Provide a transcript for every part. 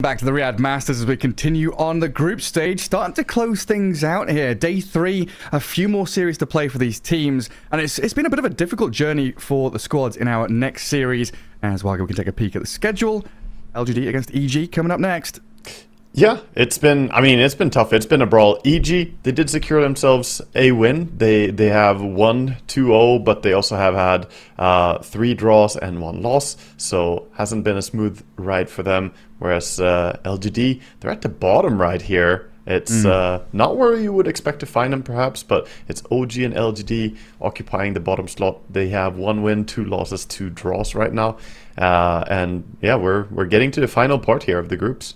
Back to the Riyadh Masters as we continue on the group stage, starting to close things out here. Day 3, a few more series to play for these teams, and it's been a bit of a difficult journey for the squads in our next series. As well, we can take a peek at the schedule. LGD against EG coming up next. Yeah, it's been tough. It's been a brawl. EG, they did secure themselves a win. They have won 2-0, but they also have had 3 draws and 1 loss, so hasn't been a smooth ride for them. Whereas LGD, they're at the bottom right here. It's not where you would expect to find them, perhaps, but it's OG and LGD occupying the bottom slot. They have 1 win, 2 losses, 2 draws right now, and yeah, we're getting to the final part here of the groups.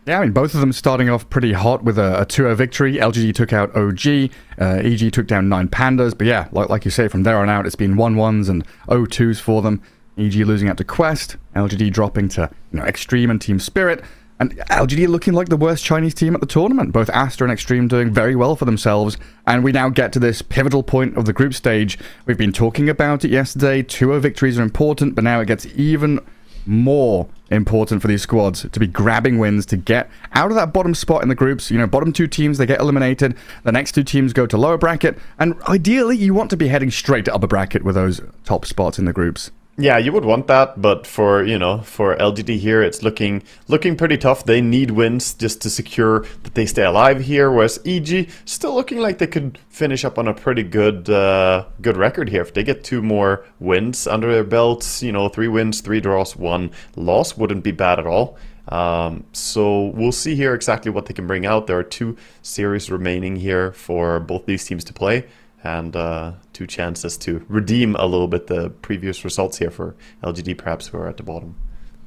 Yeah, I mean, both of them starting off pretty hot with a 2-0 victory. LGD took out OG, EG took down 9 Pandas, but yeah, like you say, from there on out, it's been 1-1s and 0-2s for them. EG losing out to Quest, LGD dropping to Extreme and Team Spirit, and LGD looking like the worst Chinese team at the tournament. Both Aster and Extreme doing very well for themselves, and we now get to this pivotal point of the group stage. We've been talking about it yesterday. 2-0 victories are important, but now it gets even more important for these squads to be grabbing wins to get out of that bottom spot in the groups. Bottom 2 teams, they get eliminated. The next 2 teams go to lower bracket, and ideally you want to be heading straight to upper bracket with those top spots in the groups. Yeah, you would want that, but for LGD here, it's looking pretty tough. They need wins just to secure that they stay alive here, whereas EG still looking like they could finish up on a pretty good record here. If they get 2 more wins under their belts, 3 wins, 3 draws, 1 loss wouldn't be bad at all. So we'll see here exactly what they can bring out. There are 2 series remaining here for both these teams to play, and 2 chances to redeem a little bit the previous results here for LGD, perhaps, who are at the bottom.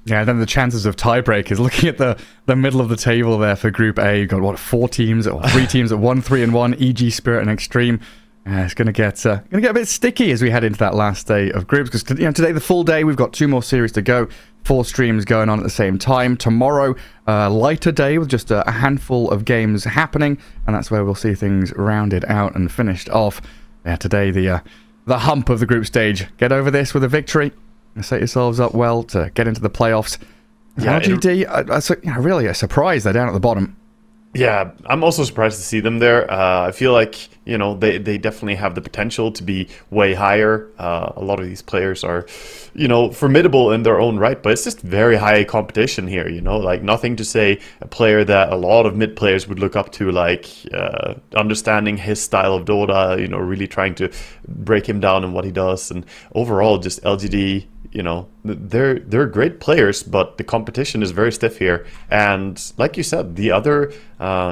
Yeah, then the chances of tiebreakers. Looking at the middle of the table there for Group A, you've got 4 teams, or 3 teams at 1, 3, and 1. EG, Spirit, and Extreme. It's going to get a bit sticky as we head into that last day of groups, because today, the full day, we've got 2 more series to go. 4 streams going on at the same time. Tomorrow, lighter day with just a handful of games happening, and that's where we'll see things rounded out and finished off. Yeah, today, the hump of the group stage. Get over this with a victory and set yourselves up well to get into the playoffs. Yeah, LGD, really a surprise they're down at the bottom. Yeah, I'm also surprised to see them there. I feel like, they definitely have the potential to be way higher. A lot of these players are, formidable in their own right, but it's just very high competition here, like nothing to say a player that a lot of mid players would look up to, like understanding his style of Dota, really trying to break him down and what he does. And overall, just LGD, they're great players, but the competition is very stiff here. And like you said, the other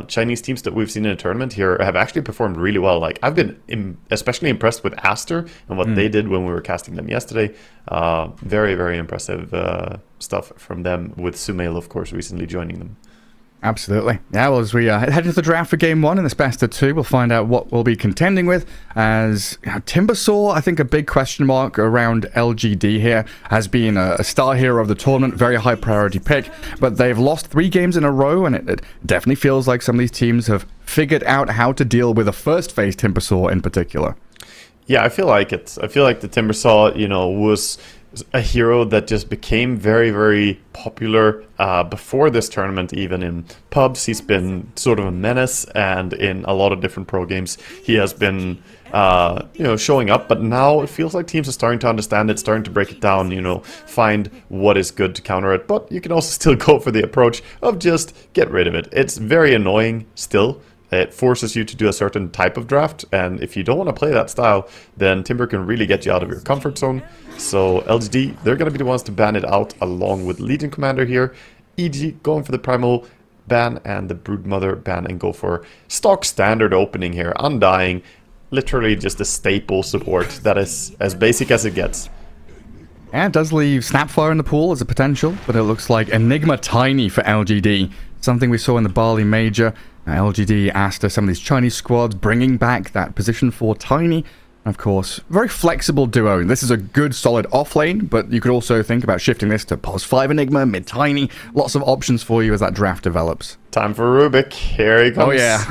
Chinese teams that we've seen in the tournament here have actually performed really well. Like, I've been especially impressed with Aster and what they did when we were casting them yesterday. Very, very impressive stuff from them, with Sumail, of course, recently joining them. Absolutely. Yeah, well, as we head into the draft for Game 1 in this best of 2, we'll find out what we'll be contending with. As Timbersaw, I think a big question mark around LGD here, has been a star hero of the tournament, very high priority pick, but they've lost 3 games in a row, and it definitely feels like some of these teams have figured out how to deal with a first phase Timbersaw in particular. Yeah, I feel like it. I feel like the Timbersaw, was a hero that just became very, very popular before this tournament. Even in pubs, he's been sort of a menace, and in a lot of different pro games, he has been, showing up. But now it feels like teams are starting to understand it, starting to break it down, find what is good to counter it. But you can also still go for the approach of just get rid of it. It's very annoying still. It forces you to do a certain type of draft, and if you don't want to play that style, then Timber can really get you out of your comfort zone. So LGD, they're going to be the ones to ban it out, along with Legion Commander here. EG going for the Primal ban and the Broodmother ban, and go for stock standard opening here. Undying, literally just a staple support that is as basic as it gets. And it does leave Snapfire in the pool as a potential, but it looks like Enigma Tiny for LGD. Something we saw in the Bali Major. LGD asked some of these Chinese squads, bringing back that position for Tiny. Of course, very flexible duo. This is a good, solid offlane, but you could also think about shifting this to pos 5 Enigma, mid Tiny. Lots of options for you as that draft develops. Time for Rubik. Here he comes. Oh, yeah.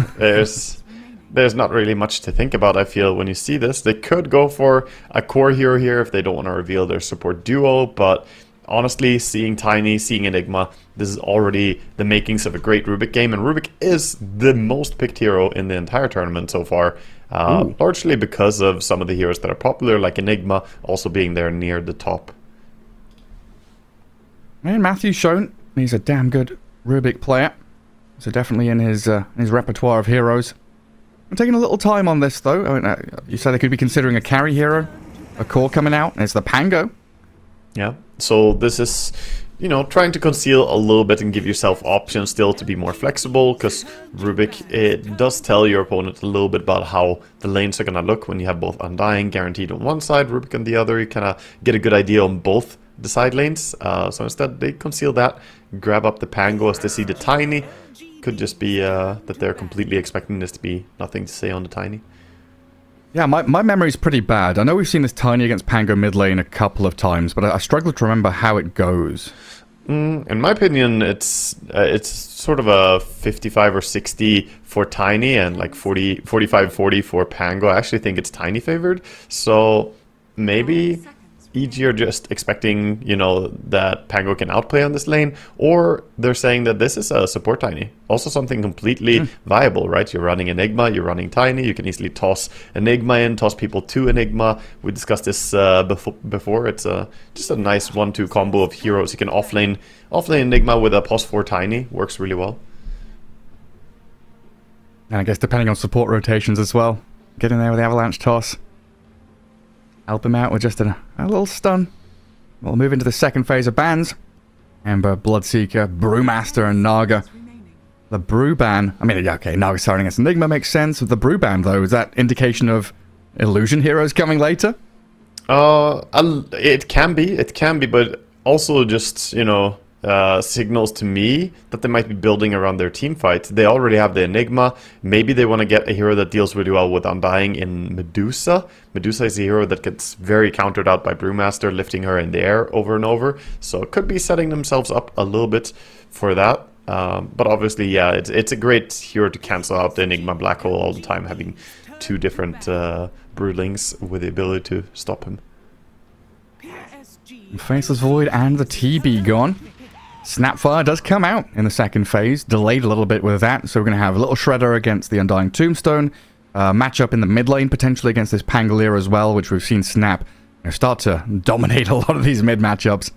There's not really much to think about, I feel, when you see this. They could go for a core hero here if they don't want to reveal their support duo, but honestly, seeing Tiny, seeing Enigma, this is already the makings of a great Rubik game, and Rubik is the most picked hero in the entire tournament so far, largely because of some of the heroes that are popular, like Enigma, also being there near the top. And Matthew's shown he's a damn good Rubik player, so definitely in his repertoire of heroes. I'm taking a little time on this, though. I mean, you said they could be considering a carry hero, a core coming out, and it's the Pango. Yeah, so this is, you know, trying to conceal a little bit and give yourself options still to be more flexible, because Rubik, it does tell your opponent a little bit about how the lanes are going to look when you have both Undying guaranteed on one side, Rubik on the other. You kind of get a good idea on both the side lanes. So instead, they conceal that, grab up the Pango as they see the Tiny. Could just be that they're completely expecting this to be nothing to say on the Tiny. Yeah, my memory's pretty bad. I know we've seen this Tiny against Pango mid lane a couple of times, but I struggle to remember how it goes. In my opinion, it's sort of a 55 or 60 for Tiny and like 45-40 for Pango. I actually think it's Tiny favored. So maybe EG are just expecting, you know, that Pango can outplay on this lane, or they're saying that this is a support Tiny. Also something completely viable, right? You're running Enigma, you're running Tiny, you can easily toss Enigma in, toss people to Enigma. We discussed this before. It's just a nice 1-2 combo of heroes. You can offlane Enigma with a +4 Tiny. Works really well. And I guess depending on support rotations as well. Get in there with the Avalanche toss. Help him out with just a little stun. We'll move into the second phase of bans. Ember, Bloodseeker, Brewmaster, and Naga. The Brew ban, I mean, yeah, okay, Naga starting against Enigma makes sense. With the Brew ban, though, is that indication of illusion heroes coming later? It can be, but also just, you know, signals to me that they might be building around their team fight. They already have the Enigma. Maybe they want to get a hero that deals really well with Undying in Medusa. Medusa is a hero that gets very countered out by Brewmaster, lifting her in the air over and over. So it could be setting themselves up a little bit for that. But obviously, yeah, it's a great hero to cancel out the Enigma Black Hole all the time, having two different Brewlings with the ability to stop him. Faceless Void and the TB gone. Snapfire does come out in the second phase, delayed a little bit with that, so we're going to have a little Shredder against the Undying Tombstone, matchup in the mid lane potentially against this Pangolier as well, which we've seen Snap start to dominate a lot of these mid matchups.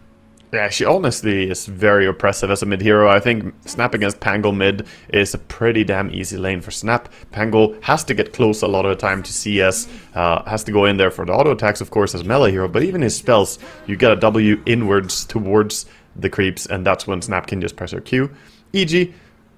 Yeah, she honestly is very oppressive as a mid hero. I think Snap against Pango mid is a pretty damn easy lane for Snap. Pango has to get close a lot of the time to CS, has to go in there for the auto attacks, of course, as melee hero, but even his spells, you get a W inwards towards the creeps, and that's when Snap can just press her Q. EG,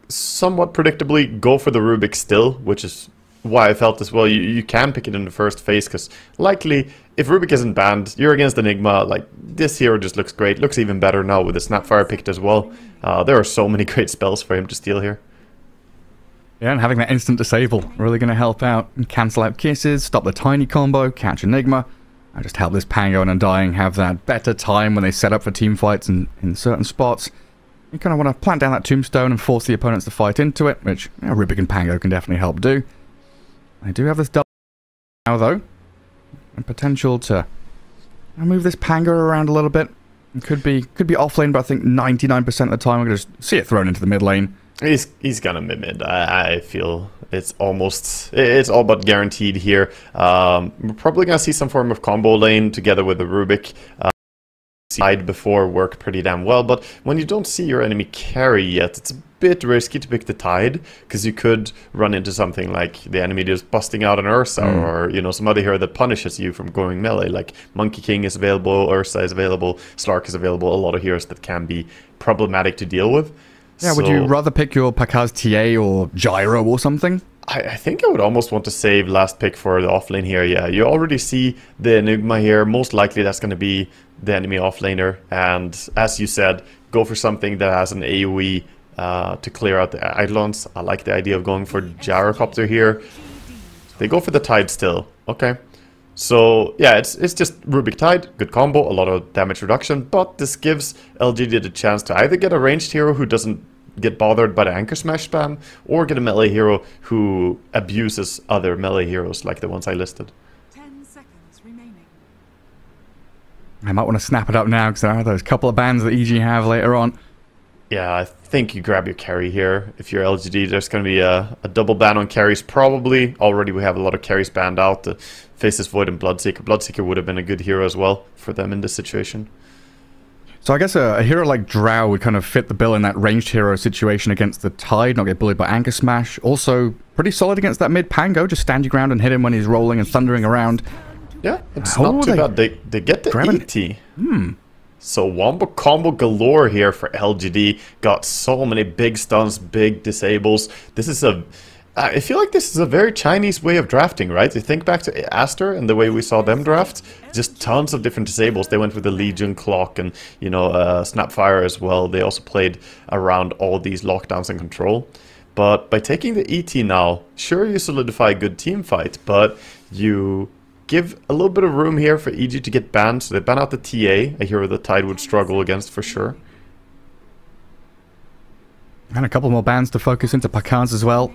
somewhat predictably, go for the Rubik still, which is why I felt as well. You can pick it in the first phase, because likely, if Rubik isn't banned, you're against Enigma, like, this hero just looks great. Looks even better now with the Snapfire picked as well. There are so many great spells for him to steal here. Yeah, and having that instant disable really going to help out. And cancel out Kisses, stop the Tiny combo, catch Enigma. I just help this Pango and Undying have that better time when they set up for team fights in certain spots. You kind of want to plant down that Tombstone and force the opponents to fight into it, which Rubik and Pango can definitely help do. I do have this double now, though. And potential to move this Pango around a little bit. It could be offlane, but I think 99% of the time we're going to just see it thrown into the mid lane. He's gonna mid. I feel it's all but guaranteed here. We're probably gonna see some form of combo lane together with the Rubik. Side before worked pretty damn well, but when you don't see your enemy carry yet, it's a bit risky to pick the Tide, because you could run into something like the enemy just busting out an Ursa, or you know, some other hero that punishes you from going melee. Like Monkey King is available, Ursa is available, Slark is available. A lot of heroes that can be problematic to deal with. Yeah, would you rather pick your Pakaz TA or Gyro or something? I think I would almost want to save last pick for the offlane here. Yeah, you already see the Enigma here. Most likely that's going to be the enemy offlaner. And as you said, go for something that has an AoE to clear out the Eidolons. I like the idea of going for Gyrocopter here. They go for the Tide still. Okay. So, yeah, it's just Rubik Tide, good combo, a lot of damage reduction, but this gives LGD the chance to either get a ranged hero who doesn't get bothered by the Anchor Smash spam, or get a melee hero who abuses other melee heroes like the ones I listed. 10 seconds remaining. I might want to snap it up now because there are those couple of bans that EG have later on. Yeah, I think you grab your carry here. If you're LGD, there's going to be a double ban on carries probably. Already we have a lot of carries banned out. The Faceless Void and Bloodseeker. Bloodseeker would have been a good hero as well for them in this situation. So I guess a hero like Drow would kind of fit the bill in that ranged hero situation against the Tide, not get bullied by Anchor Smash. Also, pretty solid against that mid Pango. Just stand your ground and hit him when he's rolling and thundering around. Yeah, it's not too bad. They get the ET. So wombo combo galore here for LGD. Got so many big stuns, big disables. This is I feel like this is a very Chinese way of drafting, right? You think back to Aster and the way we saw them draft. Just tons of different disables. They went with the Legion Clock and, you know, Snapfire as well. They also played around all these lockdowns and control. But by taking the ET now, sure, you solidify a good team fight, but you give a little bit of room here for EG to get banned. So they ban out the TA, a hero the Tide would struggle against for sure. And a couple more bans to focus into Pakaz as well.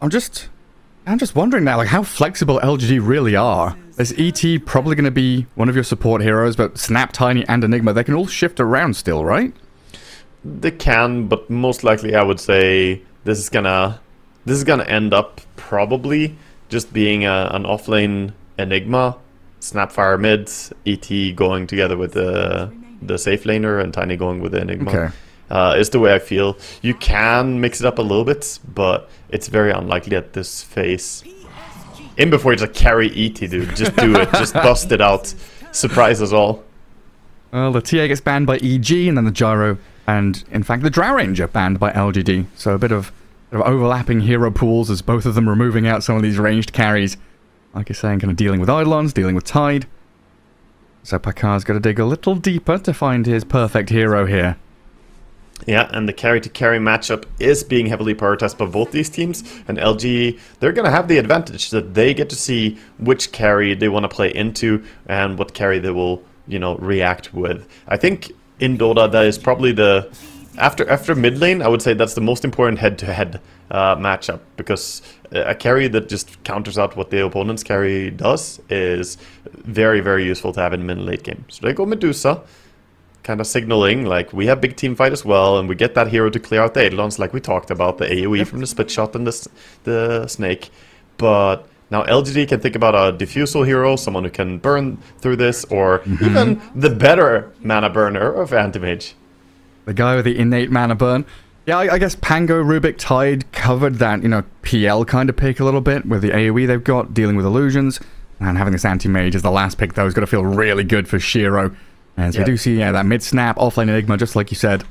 I'm just wondering now, like, how flexible LGD really are. Is ET probably going to be one of your support heroes, but Snap, Tiny, and Enigma, they can all shift around still, right? They can, but most likely I would say this is gonna end up probably just being an offlane Enigma, Snapfire mid, ET going together with the safe laner, and Tiny going with the Enigma. Okay. Is the way I feel. You can mix it up a little bit, but it's very unlikely at this phase. In before you just carry ET, dude. Just do it. Just bust it out. Surprise us all. Well, the TA gets banned by EG, and then the Gyro, and in fact the Drow Ranger banned by LGD. So a bit of overlapping hero pools as both of them removing out some of these ranged carries. Like you're saying, kind of dealing with Eidolons, dealing with Tide. So Pakaz's got to dig a little deeper to find his perfect hero here. Yeah, and the carry-to-carry matchup is being heavily prioritized by both these teams. And LG, they're going to have the advantage that they get to see which carry they want to play into and what carry they will, you know, react with. I think in Dota, that is probably the... After mid lane, I would say that's the most important head-to-head matchup, because a carry that just counters out what the opponent's carry does is very, very useful to have in mid-late game. So they go Medusa, kind of signaling, like, we have big team fight as well, and we get that hero to clear out the Eidolons, like we talked about, the AoE from the split shot and the snake. But now LGD can think about a diffusal hero, someone who can burn through this, or even the better mana burner of Anti-Mage. The guy with the innate mana burn. Yeah, I guess Pango, Rubik, Tide covered that, you know, PL kind of pick a little bit with the AoE they've got, dealing with illusions, and having this Anti-Mage as the last pick, though, is going to feel really good for Shiro. As we do see, yeah, that mid-snap, offlane Enigma, just like you said.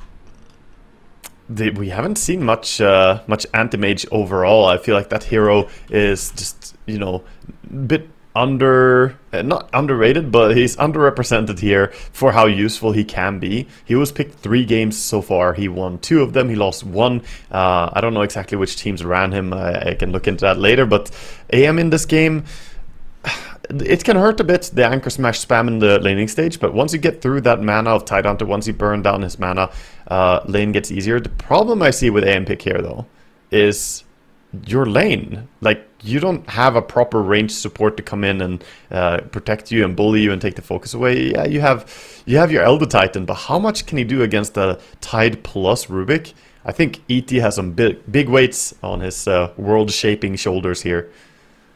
We haven't seen much Anti-Mage overall. I feel like that hero is just, you know, a bit not underrated, but he's underrepresented here for how useful he can be. He was picked 3 games so far. He won 2 of them. He lost 1. I don't know exactly which teams ran him. I can look into that later. But AM in this game, it can hurt a bit, the Anchor Smash spam in the laning stage, but once you get through that mana of Tidehunter, once you burn down his mana, lane gets easier. The problem I see with AM pick here, though, is your lane. Like, you don't have a proper range support to come in and protect you and bully you and take the focus away. Yeah, you have your Elder Titan, but how much can he do against the Tide plus Rubik? I think ET has some big weights on his world-shaping shoulders here.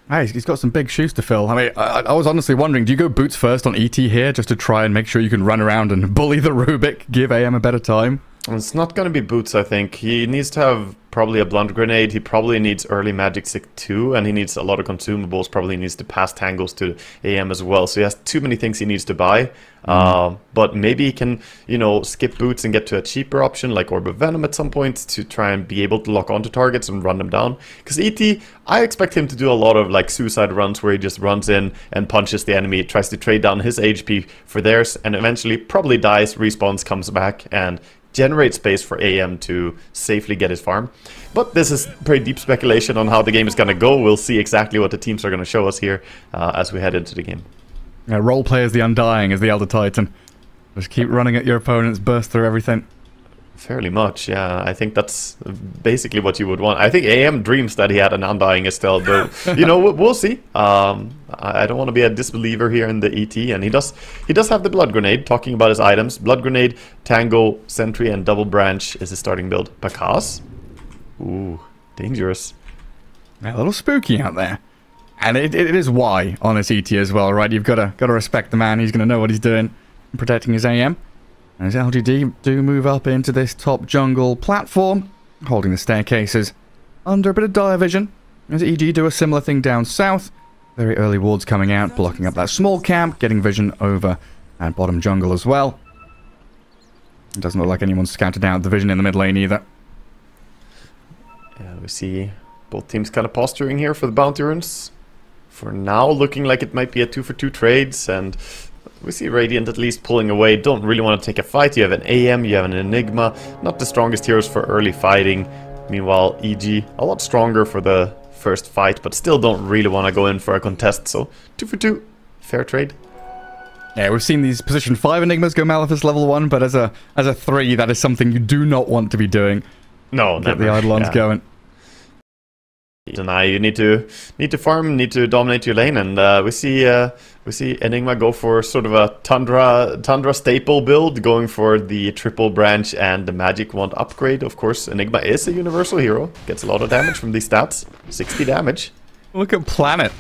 Hey, he's got some big shoes to fill. I mean, I was honestly wondering, do you go boots first on ET here just to try and make sure you can run around and bully the Rubik, give AM a better time? It's not going to be boots, I think. He needs to have probably a blunt grenade. He probably needs early magic stick too, and he needs a lot of consumables. Probably needs to pass tangles to AM as well. So he has too many things he needs to buy. But maybe he can, you know, skip boots and get to a cheaper option like Orb of Venom at some point to try and be able to lock onto targets and run them down. Because ET, I expect him to do a lot of like suicide runs where he just runs in and punches the enemy, tries to trade down his HP for theirs, and eventually probably dies, respawns, comes back, and generate space for AM to safely get his farm. But this is pretty deep speculation on how the game is going to go. We'll see exactly what the teams are going to show us here as we head into the game. Yeah, roleplay as the Undying, as the Elder Titan. Just keep running at your opponents, burst through everything. Fairly much, yeah. I think that's basically what you would want. I think AM dreams that he had an Undying Estelle, though. You know, we'll see. I don't want to be a disbeliever here in the ET, and he does have the Blood Grenade. Talking about his items, Blood Grenade, Tango, Sentry, and Double Branch is his starting build. Bakas, ooh, dangerous. A little spooky out there, and it is Y on his ET as well, right? You've got to respect the man. He's going to know what he's doing, protecting his AM. As LGD do move up into this top jungle platform, holding the staircases under a bit of dire vision, as EG do a similar thing down south. Very early wards coming out, blocking up that small camp, getting vision over at bottom jungle as well. It doesn't look like anyone's scouted out the vision in the mid lane either. Yeah, we see both teams kind of posturing here for the bounty runes. For now, looking like it might be a 2-for-2 trades, and we see Radiant at least pulling away. Don't really want to take a fight. You have an AM, you have an Enigma. Not the strongest heroes for early fighting. Meanwhile, EG, a lot stronger for the first fight, but still don't really want to go in for a contest. So, 2-for-2. Fair trade. Yeah, we've seen these position 5 Enigmas go Maleficus level 1, but as a 3, that is something you do not want to be doing. No, Get never. the Eidolons going. Deny, you need to farm, need to dominate your lane, and we see Enigma go for sort of a Tundra staple build, going for the triple branch and the magic wand upgrade. Of course, Enigma is a universal hero, gets a lot of damage from these stats, 60 damage. Look at Planet.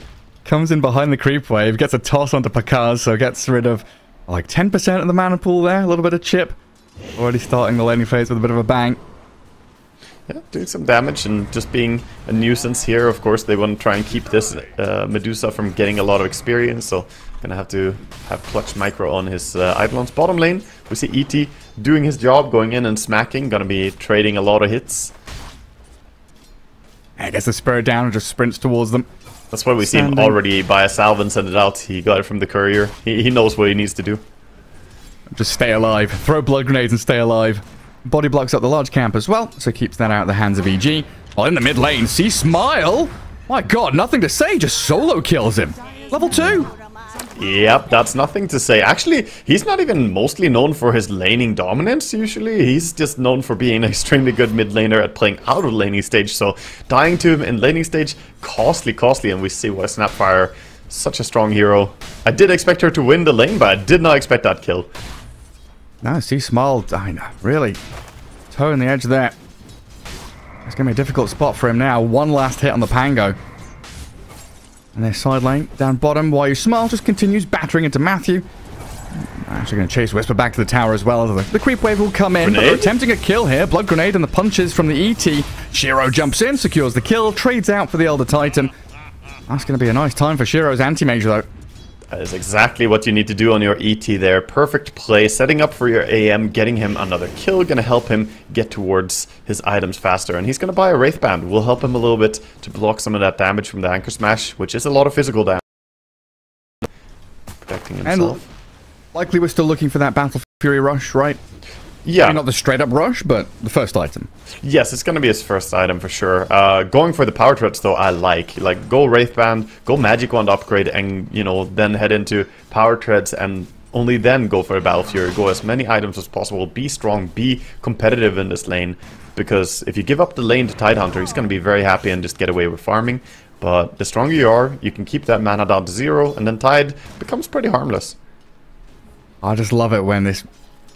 Comes in behind the creep wave, gets a toss onto Pakaz, so gets rid of like 10% of the mana pool there, a little bit of chip. Already starting the laning phase with a bit of a bang. Yeah, doing some damage and just being a nuisance here. Of course, they want to try and keep this Medusa from getting a lot of experience, so gonna have to have Clutch Micro on his Eidolon's bottom lane. We see ET doing his job, going in and smacking, gonna be trading a lot of hits. I guess the spirit down and just sprints towards them. That's why we see him already buy a salve and send it out. He got it from the courier. He knows what he needs to do. Just stay alive. Throw blood grenades and stay alive. Body blocks up the large camp as well, so keeps that out of the hands of EG. While in the mid lane, see Smile! My god, nothing to say, just solo kills him. Level 2! Yep, that's nothing to say. Actually, he's not even mostly known for his laning dominance, usually. He's just known for being an extremely good mid laner at playing out of laning stage, so dying to him in laning stage, costly, and we see why Snapfire, such a strong hero. I did expect her to win the lane, but I did not expect that kill. No, see Smile, I know, really toeing the edge there. It's going to be a difficult spot for him now. One last hit on the Pango. And their side lane down bottom, while you Smile just continues battering into Matthew. Actually going to chase Whisper back to the tower as well. The creep wave will come in, but they're attempting a kill here. Blood grenade and the punches from the ET. Shiro jumps in, secures the kill, trades out for the Elder Titan. That's going to be a nice time for Shiro's anti-mage though. That is exactly what you need to do on your ET there. Perfect play, setting up for your AM, getting him another kill, gonna help him get towards his items faster. And he's gonna buy a Wraith Band, will help him a little bit to block some of that damage from the Anchor Smash, which is a lot of physical damage. Protecting himself. And likely we're still looking for that Battle Fury rush, right? Yeah. Maybe not the straight up rush, but the first item. Yes, it's going to be his first item for sure. Going for the power threats though, I like go Wraith Band, go Magic Wand upgrade, and you know then head into power treads and only then go for a Battle Fury. Go as many items as possible. Be strong, be competitive in this lane, because if you give up the lane to Tidehunter, he's going to be very happy and just get away with farming. But the stronger you are, you can keep that mana down to 0, and then Tide becomes pretty harmless. I just love it when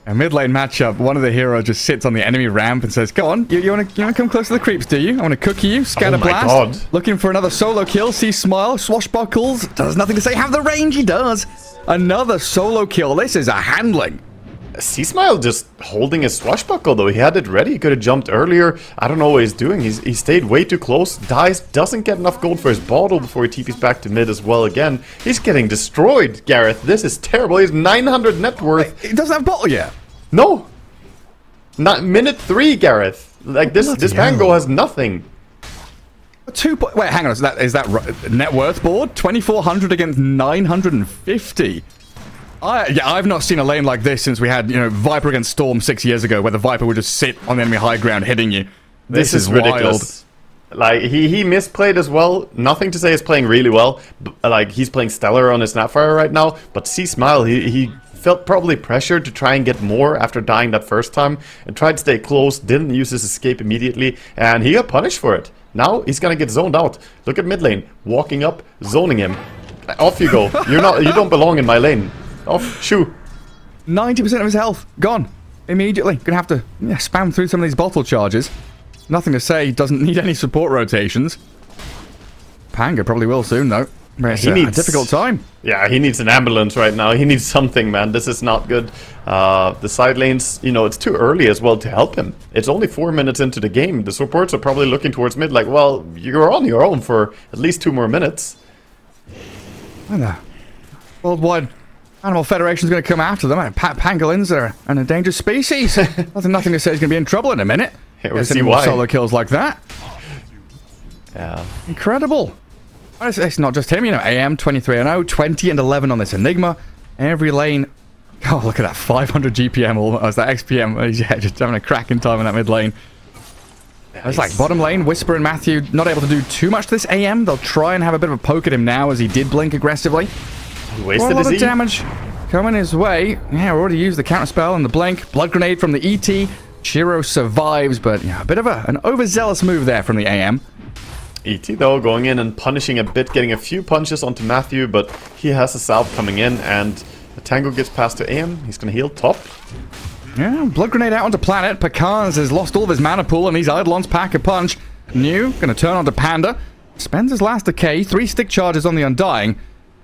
a mid lane matchup, one of the heroes just sits on the enemy ramp and says, "Go on, you want to come close to the creeps, do you? I want to cookie you, scatter blast." God. Looking for another solo kill. See Smile, swashbuckles, does nothing to say. Have the range, he does. Another solo kill. This is a handling. C-Smile just holding his swashbuckle though. He had it ready. He could have jumped earlier. I don't know what he's doing. He stayed way too close. Dies. Doesn't get enough gold for his bottle before he TPs back to mid as well again. He's getting destroyed, Gareth. This is terrible. He's 900 net worth. He doesn't have bottle yet. No. Not minute 3, Gareth. Like this Pango has nothing. Wait, hang on. Is that net worth board? 2,400 against 950. I've not seen a lane like this since we had, Viper against Storm 6 years ago, where the Viper would just sit on the enemy high ground hitting you. This is ridiculous. Wild. Like, he misplayed as well. Nothing to say he's playing really well. Like, he's playing stellar on his Snapfire right now. But C-Smile, he felt probably pressured to try and get more after dying that first time, and tried to stay close, didn't use his escape immediately, and he got punished for it. Now he's gonna get zoned out. Look at mid lane, walking up, zoning him. Off you go. You don't belong in my lane. Off, shoo. 90% of his health gone immediately. Gonna have to spam through some of these bottle charges. Nothing to say, doesn't need any support rotations. Panga probably will soon though. It's a difficult time. Yeah, he needs an ambulance right now. He needs something, man. This is not good. The side lanes, you know, it's too early as well to help him. It's only 4 minutes into the game. The supports are probably looking towards mid like, well, you're on your own for at least 2 more minutes. And the Worldwide Animal Federation's going to come after them. Pangolins are an endangered species. Nothing to say he's going to be in trouble in a minute. Yeah, we'll see why. Solo kills like that. Yeah. Incredible. It's not just him, you know, AM 23-0, 20 and 11 on this Enigma. Every lane. Oh, look at that 500 GPM almost, that XPM. Yeah, just having a cracking time in that mid lane. Nice. It's like bottom lane, Whisper and Matthew not able to do too much to this AM. They'll try and have a bit of a poke at him now as he did blink aggressively. He wasted a lot his of damage coming his way. Yeah, we already used the counter spell and the blink. Blood grenade from the ET. Chiro survives, but yeah, a bit of an overzealous move there from the AM. ET though going in and punishing a bit, getting a few punches onto Matthew, but he has a salve coming in, and the Tango gets past to AM. He's gonna heal top. Yeah, blood grenade out onto Planet. Picard has lost all of his mana pool, and these Eidolons pack a punch. New gonna turn onto Panda. Spends his last decay. 3 stick charges on the Undying.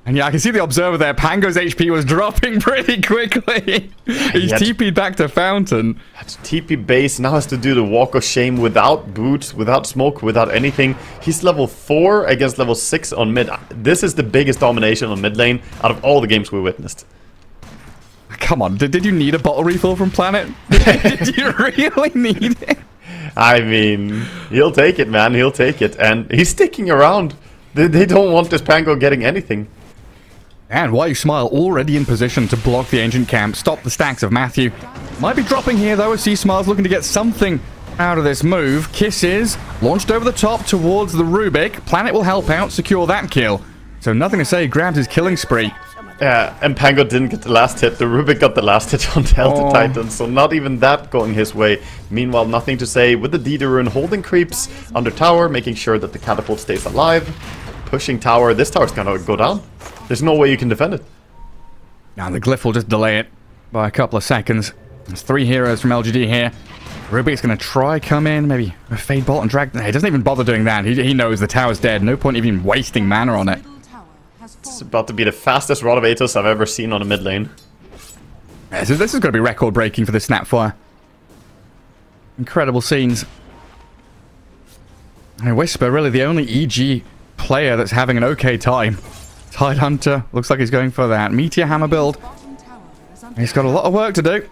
And yeah, I can see the Observer there. Pango's HP was dropping pretty quickly. He's TP'd back to Fountain. Had to TP base, now has to do the Walk of Shame without boots, without smoke, without anything. He's level 4 against level 6 on mid. This is the biggest domination on mid lane out of all the games we witnessed. Come on, did you need a bottle refill from Planet? Did you really need it? I mean, he'll take it, man. He'll take it. And he's sticking around. They don't want this Pango getting anything. And Why You Smile already in position to block the Ancient Camp, stop the stacks of Matthew. Might be dropping here though, as Smile's looking to get something out of this move. Kisses launched over the top towards the Rubik. Planet will help out, secure that kill. So nothing to say, grabbed his killing spree. Yeah, and Pango didn't get the last hit. The Rubik got the last hit on Delta Titan, so not even that going his way. Meanwhile, nothing to say with the D rune holding creeps under tower, making sure that the catapult stays alive. Pushing tower. This tower's gonna go down. There's no way you can defend it. Now the glyph will just delay it by a couple of seconds. There's 3 heroes from LGD here. Rubik's gonna try come in, maybe a Fade Bolt and drag. He doesn't even bother doing that. He knows the tower's dead. No point even wasting mana on it. It's about to be the fastest Rod of Atos I've ever seen on a mid lane. Yeah, so this is going to be record breaking for the Snapfire. Incredible scenes. And Whisper, really the only EG player that's having an okay time. Tidehunter looks like he's going for that Meteor Hammer build. He's got a lot of work to do.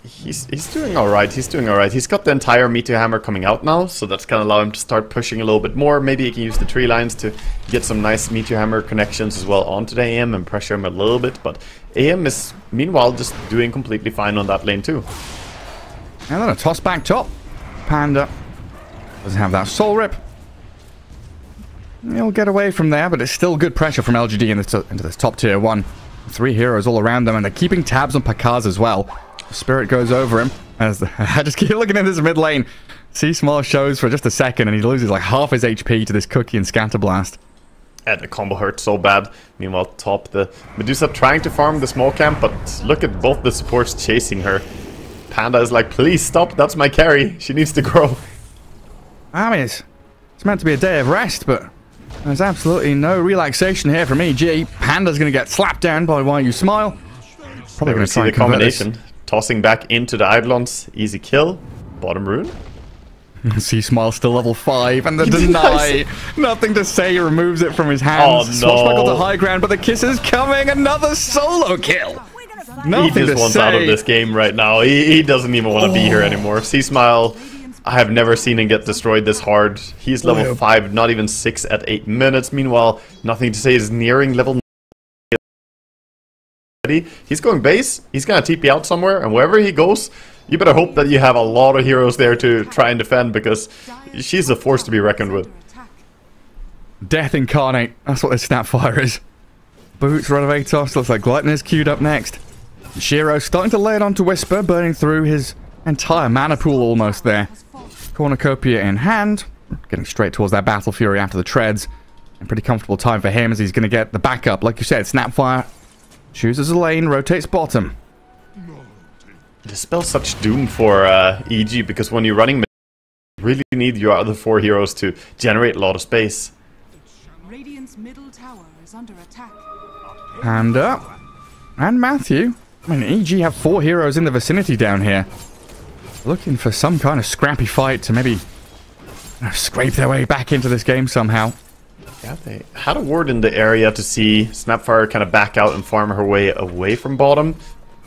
He's doing alright, he's doing alright. He's got the entire Meteor Hammer coming out now, so that's gonna allow him to start pushing a little bit more. Maybe he can use the tree lines to get some nice Meteor Hammer connections as well onto the AM and pressure him a little bit, but AM is meanwhile just doing completely fine on that lane too. And then a toss back top. Panda doesn't have that soul rip. He'll get away from there, but it's still good pressure from LGD into this top tier 1. 3 heroes all around them, and they're keeping tabs on Pakaz as well. Spirit goes over him. I just keep looking at this mid lane. Small shows for just a second, and he loses like half his HP to this Cookie and Scatterblast. And the combo hurt so bad. Meanwhile, top, the Medusa trying to farm the small camp, but look at both the supports chasing her. Panda is like, please stop, that's my carry. She needs to grow. I mean, it's meant to be a day of rest, but there's absolutely no relaxation here from EG. Panda's going to get slapped down by Why You Smile. Probably going to try the combination. Tossing back into the Eidolons. Easy kill. Bottom rune. Smile still level 5, and the deny. Nothing to say, he removes it from his hands. Oh no. Swashbuckle to high ground, but the kiss is coming. Another solo kill. Nothing he just wants out of this game right now. He doesn't even want to be here anymore. Smile, I have never seen him get destroyed this hard. He's level 5, not even 6 at 8 minutes. Meanwhile, nothing to say is nearing level 9. He's going base. He's gonna TP out somewhere, and wherever he goes, you better hope that you have a lot of heroes there to try and defend, because she's a force to be reckoned with. Death incarnate. That's what this Snapfire is. Boots, Rod of Atos. Looks like Gluttony is queued up next. Shiro starting to lay it onto Whisper, burning through his entire mana pool almost there. Cornucopia in hand, getting straight towards that Battle Fury after the treads. And pretty comfortable time for him as he's going to get the backup. Like you said, Snapfire chooses a lane, rotates bottom. Dispels such doom for EG, because when you're running, you really need your other 4 heroes to generate a lot of space. Radiant's middle tower is under attack. Panda and Matthew. I mean, EG have 4 heroes in the vicinity down here. Looking for some kind of scrappy fight to maybe scrape their way back into this game somehow. Yeah, they had a ward in the area to see Snapfire kind of back out and farm her way away from bottom.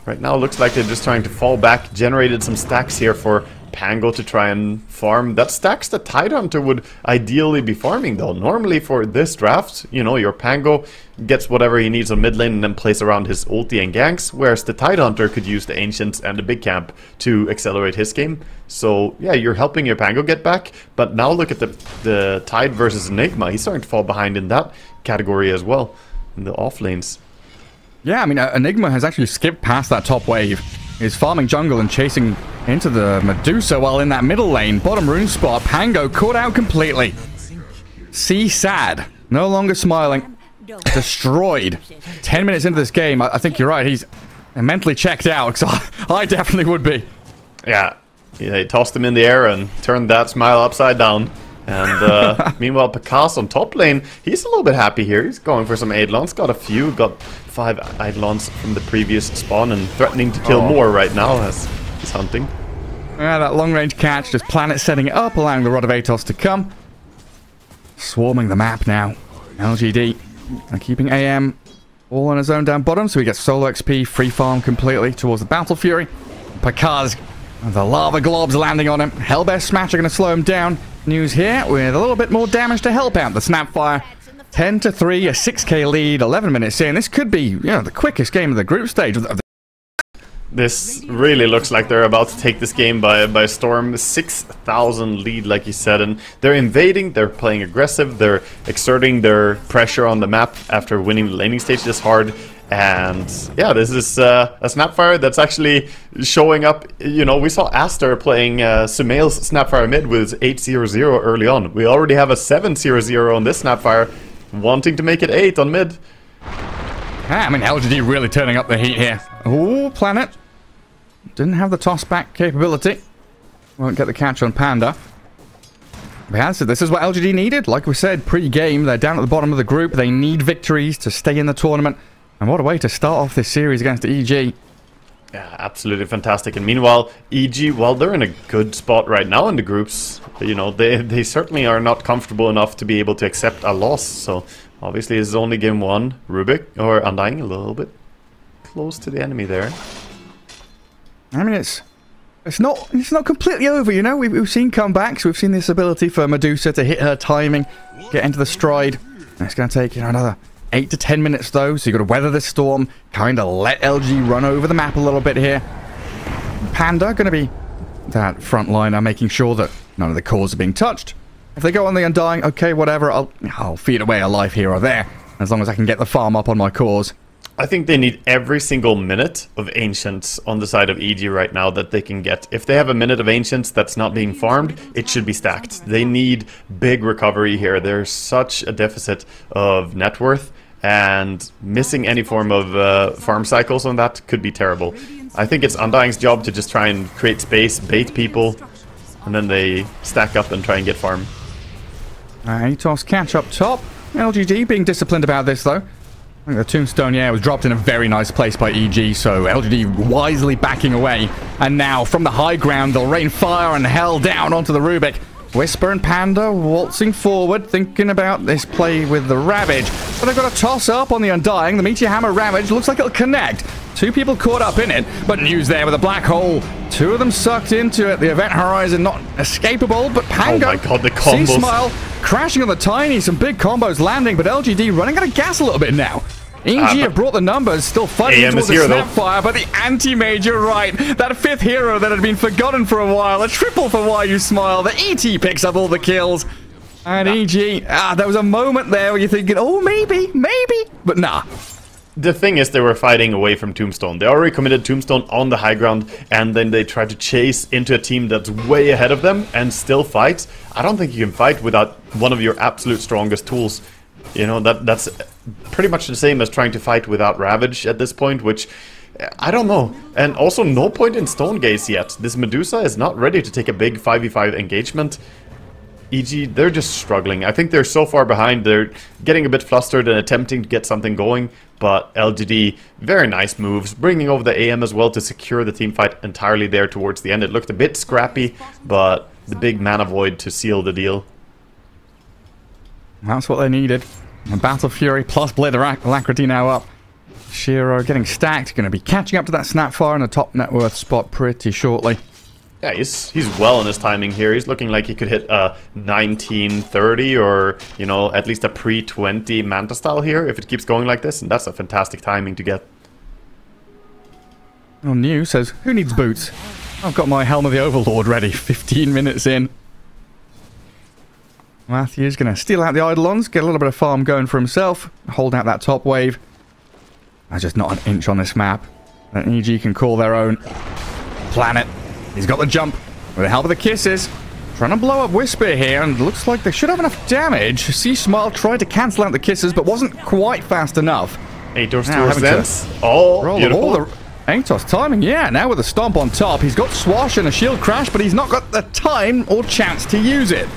Right now, it looks like they're just trying to fall back. Generated some stacks here for Pango to try and farm. That stacks the Tidehunter would ideally be farming, though. Normally for this draft, you know, your Pango gets whatever he needs on mid lane and then plays around his ulti and ganks, whereas the Tidehunter could use the Ancients and the big camp to accelerate his game. So, yeah, you're helping your Pango get back, but now look at the Tide versus Enigma. He's starting to fall behind in that category as well, in the off lanes. Yeah, I mean, Enigma has actually skipped past that top wave. He's farming jungle and chasing into the Medusa while in that middle lane. Bottom rune spot, Pango caught out completely. See sad. No longer smiling. Destroyed. 10 minutes into this game, I think you're right. He's mentally checked out, because I definitely would be. Yeah, he tossed him in the air and turned that smile upside down. And meanwhile, Picasso on top lane, he's a little bit happy here. He's going for some Eidolons. Got a few, got 5 Eidolons from the previous spawn and threatening to kill more right now as he's hunting. Yeah, that long-range catch, just Planet setting it up, allowing the Rod of Atos to come. Swarming the map now. LGD and keeping AM all on his own down bottom, so he gets solo XP, free farm completely towards the Battle Fury. Picard's the lava globs landing on him. Hellbear Smasher going to slow him down. News here with a little bit more damage to help out the Snapfire. 10-3, a 6k lead, 11 minutes in. This could be, you know, the quickest game of the group stage. This really looks like they're about to take this game by storm. 6,000 lead, like you said, and they're invading, they're playing aggressive, they're exerting their pressure on the map after winning the laning stage this hard. And yeah, this is a Snapfire that's actually showing up. You know, we saw Aster playing Sumail's Snapfire mid with 8-0-0 early on. We already have a 7-0-0 on this Snapfire, wanting to make it 8 on mid. I mean, LGD really turning up the heat here. Oh, Planet. Didn't have the toss back capability. Won't get the catch on Panda. But yeah, so this is what LGD needed. Like we said, pre-game, they're down at the bottom of the group. They need victories to stay in the tournament. And what a way to start off this series against EG. Yeah, absolutely fantastic. And meanwhile, EG, well, they're in a good spot right now in the groups. You know, they certainly are not comfortable enough to be able to accept a loss. So, obviously, this is only game 1. Rubik, or Undying, a little bit close to the enemy there. I mean, it's not completely over, you know. We've seen comebacks. We've seen this ability for Medusa to hit her timing, get into the stride. And it's going to take, you know, another 8 to 10 minutes though, so you've got to weather the storm, kind of let LG run over the map a little bit here. Panda going to be that frontliner, making sure that none of the cores are being touched. If they go on the Undying, okay, whatever, I'll feed away a life here or there, as long as I can get the farm up on my cores. I think they need every single minute of Ancients on the side of EG right now that they can get. If they have a minute of Ancients that's not being farmed, it should be stacked. They need big recovery here. There's such a deficit of net worth, and missing any form of farm cycles on that could be terrible. I think it's Undying's job to just try and create space, bait people, and then they stack up and try and get farm. Atos catch up top. LGD being disciplined about this though. I think the Tombstone, yeah, was dropped in a very nice place by EG, so LGD wisely backing away. And now, from the high ground, they'll rain fire and hell down onto the Rubik. Whisper and Panda waltzing forward, thinking about this play with the Ravage. But they've got a toss up on the Undying. The Meteor Hammer Ravage looks like it'll connect. 2 people caught up in it, but news there with a black hole. 2 of them sucked into it. The event horizon not escapable, but Pango. Oh my god, the combos. C-Smile crashing on the Tiny. Some big combos landing, but LGD running out of gas a little bit now. EG have brought the numbers, still fighting towards the Snapfire, but the anti-major right. That 5th hero that had been forgotten for a while. A triple for Why You Smile. The ET picks up all the kills. And EG, there was a moment there where you're thinking, oh, maybe. But nah. the thing is, they were fighting away from Tombstone. They already committed Tombstone on the high ground, and then they tried to chase into a team that's way ahead of them and still fight. I don't think you can fight without one of your absolute strongest tools. You know, that's pretty much the same as trying to fight without Ravage at this point, which I don't know. And also no point in Stone Gaze yet. This Medusa is not ready to take a big 5v5 engagement. EG, they're just struggling. I think they're so far behind, they're getting a bit flustered and attempting to get something going, but LGD, very nice moves, bringing over the AM as well to secure the team fight entirely there towards the end. It looked a bit scrappy, but the big mana void to seal the deal. That's what they needed. Battle Fury plus Blade Alacrity now up. Shiro getting stacked, going to be catching up to that Snapfire in the top net worth spot pretty shortly. Yeah, he's well in his timing here. He's looking like he could hit a 1930 or, you know, at least a pre-20 Manta style here if it keeps going like this, and that's a fantastic timing to get. Oh, New says, who needs boots? I've got my Helm of the Overlord ready, 15 minutes in. Matthew's going to steal out the Eidolons, get a little bit of farm going for himself, hold out that top wave. There's just not an inch on this map that EG can call their own. Planet. He's got the jump with the help of the kisses. Trying to blow up Whisper here, and looks like they should have enough damage. Sea Smile tried to cancel out the kisses, but wasn't quite fast enough. Atos towards Zen's. Oh, beautiful. Atos timing, yeah. Now with a stomp on top. He's got Swash and a shield crash, but he's not got the time or chance to use it.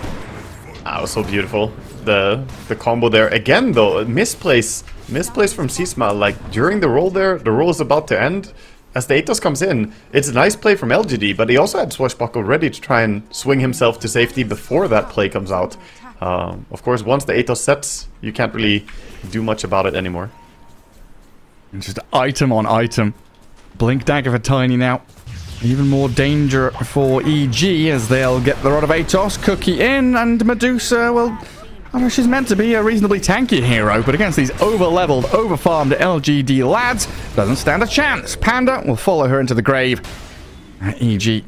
That was so beautiful. The combo there. Again, though, misplace from Sea Smile. Like, during the roll there, the roll is about to end. As the Atos comes in, it's a nice play from LGD, but he also had Swashbuckle ready to try and swing himself to safety before that play comes out. Of course, once the Atos sets, you can't really do much about it anymore. It's just item on item. Blink Dagger for Tiny now. Even more danger for EG as they'll get the Rod of Atos, Cookie in, and Medusa, well, I know she's meant to be a reasonably tanky hero, but against these over-leveled, over-farmed LGD lads, doesn't stand a chance. Panda will follow her into the grave. EG,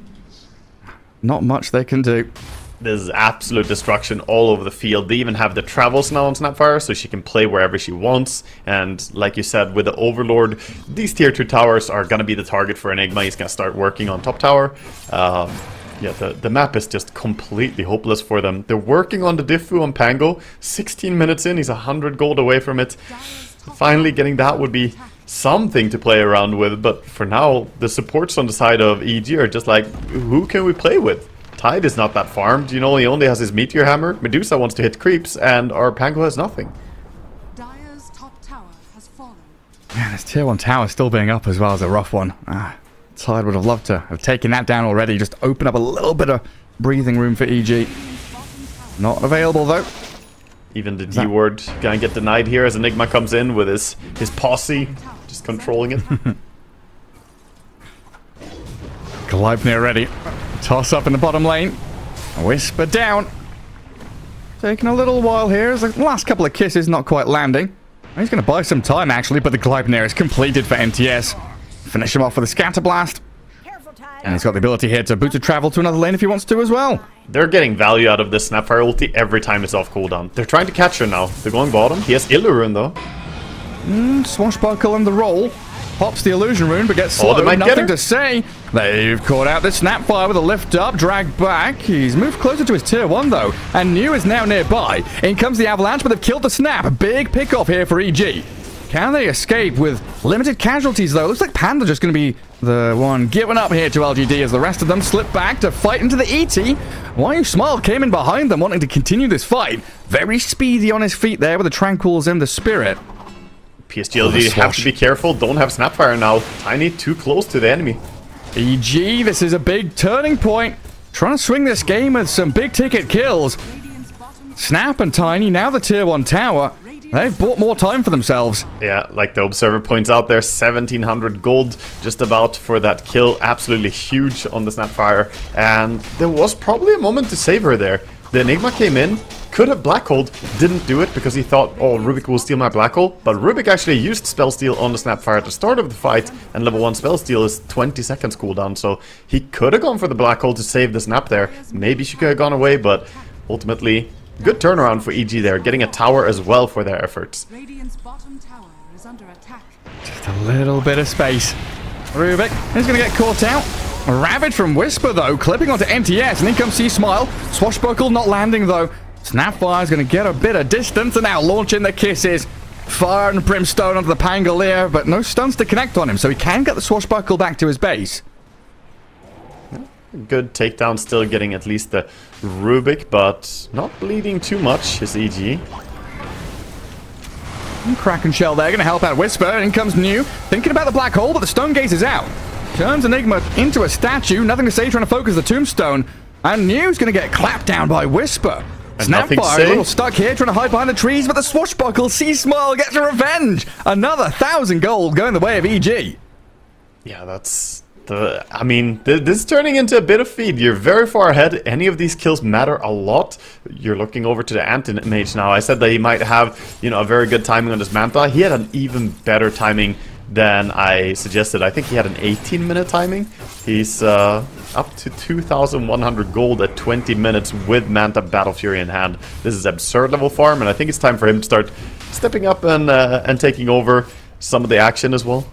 not much they can do. There's absolute destruction all over the field. They even have the travels now on Snapfire, so she can play wherever she wants. And like you said, with the Overlord, these tier 2 towers are going to be the target for Enigma. He's going to start working on top tower. Yeah, the map is just completely hopeless for them. They're working on the Diffu on Pango. 16 minutes in, he's 100 gold away from it. Finally getting that would be something to play around with, but for now, the supports on the side of EG are just like, who can we play with? Tide is not that farmed, you know, he only has his Meteor Hammer. Medusa wants to hit creeps, and our Pango has nothing. Dire's top tower has fallen. Man, this tier 1 tower still being up as well as a rough one. Tide would have loved to have taken that down already, just open up a little bit of breathing room for EG. Not available though. Even the D word gonna get denied here as Enigma comes in with his posse, just controlling it. Gleipnir ready. Toss up in the bottom lane. Whisper down. Taking a little while here as the last couple of kisses not quite landing. He's going to buy some time actually, but the Gleipnir is completed for NTS. Finish him off with a Scatter Blast. And he's got the ability here to boot to travel to another lane if he wants to as well. They're getting value out of this Snapfire ulti every time it's off cooldown. They're trying to catch her now. They're going bottom. He has Illusion though. Swashbuckle in the roll. Pops the illusion rune, but gets slowed. Nothing to say. They've caught out the Snapfire with a lift up, drag back. He's moved closer to his tier 1 though, and New is now nearby. In comes the Avalanche, but they've killed the Snap. Big pick-off here for EG. Can they escape with limited casualties though? Looks like Panda just going to be the one giving up here to LGD as the rest of them slip back to fight into the ET. Why Smile came in behind them wanting to continue this fight. Very speedy on his feet there with the Tranquils in the Spirit. PSG.LGD have to be careful. Don't have Snapfire now. Tiny too close to the enemy. EG, this is a big turning point. Trying to swing this game with some big ticket kills. Snap and Tiny, now the tier 1 tower. They've bought more time for themselves. Yeah, like the Observer points out there, 1700 gold just about for that kill. Absolutely huge on the Snapfire. And there was probably a moment to save her there. The Enigma came in, could have Black Holed, didn't do it because he thought, oh, Rubik will steal my Black Hole. But Rubik actually used Spell Steal on the Snapfire at the start of the fight, and level 1 Spell Steal is 20 seconds cooldown, so he could have gone for the Black Hole to save the Snap there. Maybe she could have gone away, but ultimately, good turnaround for EG there, getting a tower as well for their efforts. Radiant's bottom tower is under attack. Just a little bit of space. Rubik is going to get caught out. Ravage from Whisper, though, clipping onto NTS, and in comes C-Smile. Swashbuckle not landing, though. Snapfire is going to get a bit of distance, and now launching the kisses. Fire and Brimstone onto the Pangolier, but no stuns to connect on him, so he can get the Swashbuckle back to his base. Good takedown, still getting at least the Rubik, but not bleeding too much, his EG. Kraken Shell there, going to help out Whisper. In comes New, thinking about the black hole, but the Stone Gaze is out. Turns Enigma into a statue, nothing to say, trying to focus the Tombstone. And New's going to get clapped down by Whisper. Snapfire a little stuck here, trying to hide behind the trees, but the Swashbuckle C-Smile gets a revenge. Another 1,000 gold going the way of EG. Yeah, that's... I mean, this is turning into a bit of feed. You're very far ahead. Any of these kills matter a lot. You're looking over to the Anti-Mage now. I said that he might have, you know, a very good timing on his Manta. He had an even better timing than I suggested. I think he had an 18-minute timing. He's up to 2,100 gold at 20 minutes with Manta Battle Fury in hand. This is absurd level farm, and I think it's time for him to start stepping up and taking over some of the action as well.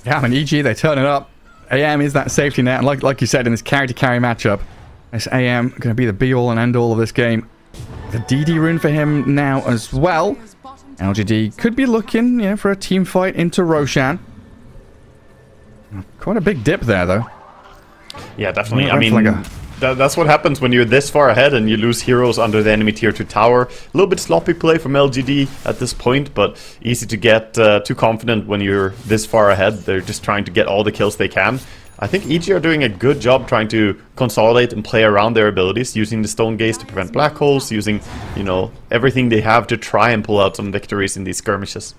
Yeah, I mean, EG, they turn it up. AM is that safety net, and like you said, in this carry-to-carry matchup, this AM going to be the be-all and end-all of this game. The DD rune for him now as well. LGD could be looking, you know, for a team fight into Roshan. Quite a big dip there, though. Yeah, definitely. I mean, that's what happens when you're this far ahead and you lose heroes under the enemy tier 2 tower. A little bit sloppy play from LGD at this point, but easy to get too confident when you're this far ahead. They're just trying to get all the kills they can. I think EG are doing a good job trying to consolidate and play around their abilities, using the Stone Gaze to prevent black holes, using, you know, everything they have to try and pull out some victories in these skirmishes.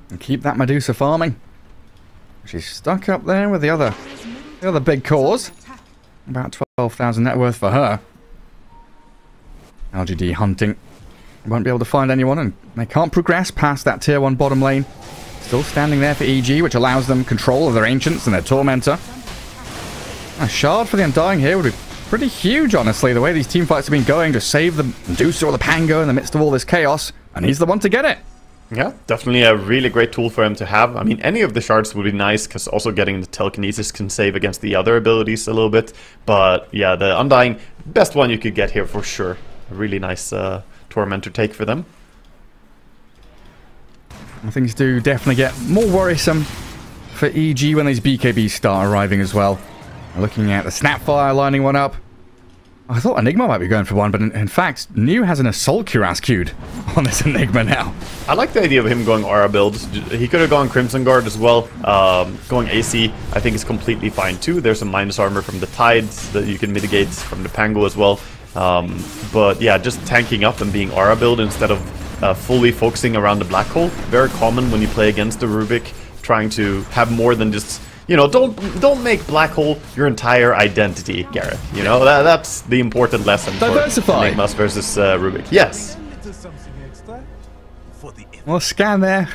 And keep that Medusa farming. She's stuck up there with the other big cause. About 12,000 net worth for her. LGD hunting. Won't be able to find anyone, and they can't progress past that tier 1 bottom lane. Still standing there for EG, which allows them control of their Ancients and their Tormentor. A shard for the Undying here would be pretty huge, honestly, the way these teamfights have been going, to save the Medusa or the Pango in the midst of all this chaos, and he's the one to get it. Yeah, definitely a really great tool for him to have. I mean, any of the shards would be nice, because also getting the telekinesis can save against the other abilities a little bit. But yeah, the Undying, best one you could get here for sure. A really nice Tormentor take for them. Things do definitely get more worrisome for EG when these BKBs start arriving as well. Looking at the Snapfire lining one up. I thought Enigma might be going for one, but in fact, New has an Assault Cuirass queued on this Enigma now. I like the idea of him going aura build. He could have gone Crimson Guard as well. Going AC, I think, is completely fine too. There's some minus armor from the Tides that you can mitigate from the Pango as well. But yeah, just tanking up and being aura build instead of fully focusing around the black hole. Very common when you play against the Rubik, trying to have more than just, you know, don't make black hole your entire identity, Gareth. You know, that's the important lesson. Diversify. For Enigmas versus Rubik. Yes. Well, scan there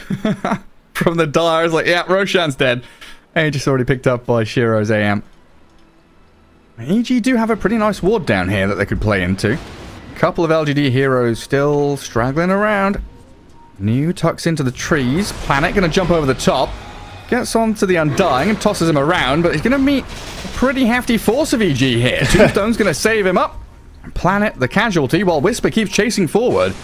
from the Dire. Like, yeah, Roshan's dead. And just already picked up by Shiro's AM. EG do have a pretty nice ward down here that they could play into. Couple of LGD heroes still straggling around. New tucks into the trees. Planet gonna jump over the top. Gets onto the Undying and tosses him around, but he's gonna meet a pretty hefty force of EG here. Tombstone's gonna save him up. And Planet the casualty while Whisper keeps chasing forward.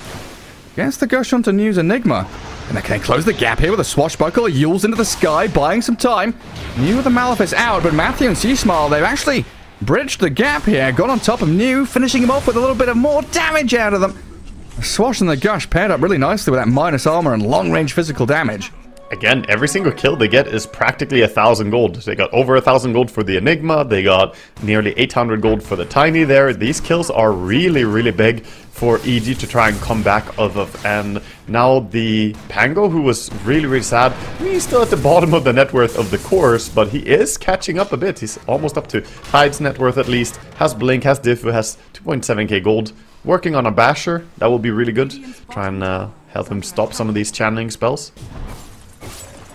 Gets the gush onto New's Enigma. And they can close the gap here with a Swashbuckle. Yules into the sky, buying some time. New with the Malefice out, but Matthew and C-Smile, they've actually bridged the gap here, got on top of New, finishing him off with a little bit of more damage out of them. The Swash and the Gush paired up really nicely with that minus armor and long-range physical damage. Again, every single kill they get is practically 1,000 gold. They got over 1,000 gold for the Enigma, they got nearly 800 gold for the Tiny there. These kills are really, really big for EG to try and come back off of. And now the Pango, who was really, really sad, I mean, he's still at the bottom of the net worth of the course, but he is catching up a bit. He's almost up to Tide's net worth at least. Has Blink, has Diffu, has 2.7k gold. Working on a Basher, that will be really good. Try and help him stop some of these channeling spells.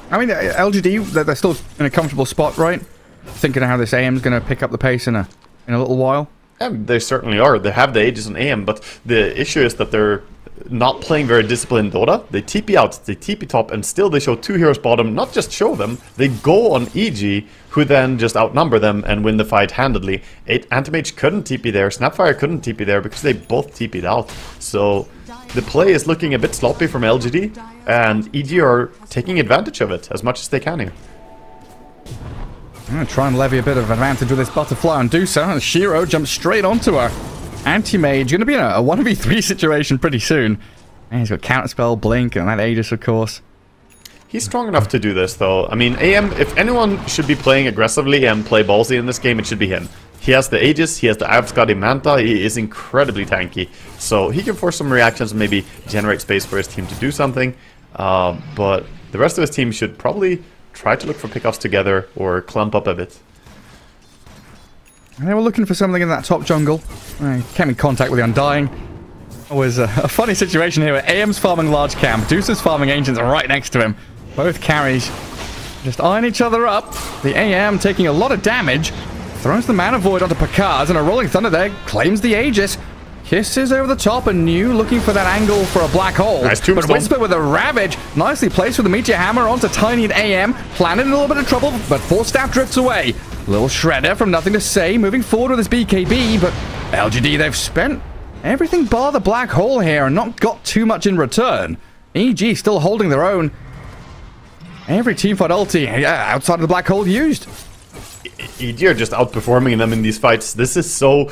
I mean, LGD, they're still in a comfortable spot, right? Thinking of how this AM is going to pick up the pace in a little while. Yeah, they certainly are. They have the Aegis on AM, but the issue is that they're not playing very disciplined Dota. They TP out, they TP top, and still they show 2 heroes bottom. Not just show them, they go on EG, who then just outnumber them and win the fight handedly. Anti-Mage couldn't TP there, Snapfire couldn't TP there because they both TP'd out. So the play is looking a bit sloppy from LGD, and EG are taking advantage of it as much as they can here. I'm going to try and levy a bit of advantage with this butterfly on Dusa. Shiro jumps straight onto her. Anti-Mage going to be in a 1v3 situation pretty soon. And he's got Counterspell, Blink, and that Aegis, of course. He's strong enough to do this, though. I mean, AM, if anyone should be playing aggressively and play ballsy in this game, it should be him. He has the Aegis, he has the Avskadi Manta, he is incredibly tanky. So he can force some reactions and maybe generate space for his team to do something. But the rest of his team should probably try to look for pickoffs together or clump up a bit. They were looking for something in that top jungle. Came in contact with the Undying. It was a funny situation here where AM's farming large camp, Deuce's farming ancients right next to him. Both carries just eyeing each other up. The AM taking a lot of damage. Throws the Mana Void onto Pakaz, and a Rolling Thunder there claims the Aegis. Kisses over the top, and New looking for that angle for a black hole. Nice but Whisper with a Ravage, nicely placed with the Meteor Hammer onto Tiny and AM. Planet in a little bit of trouble, but Force Staff drifts away. Little Shredder from Nothing to Say, moving forward with his BKB, but LGD, they've spent everything bar the black hole here and not got too much in return. EG still holding their own. Every teamfight ulti outside of the black hole used. EG are just outperforming them in these fights. This is so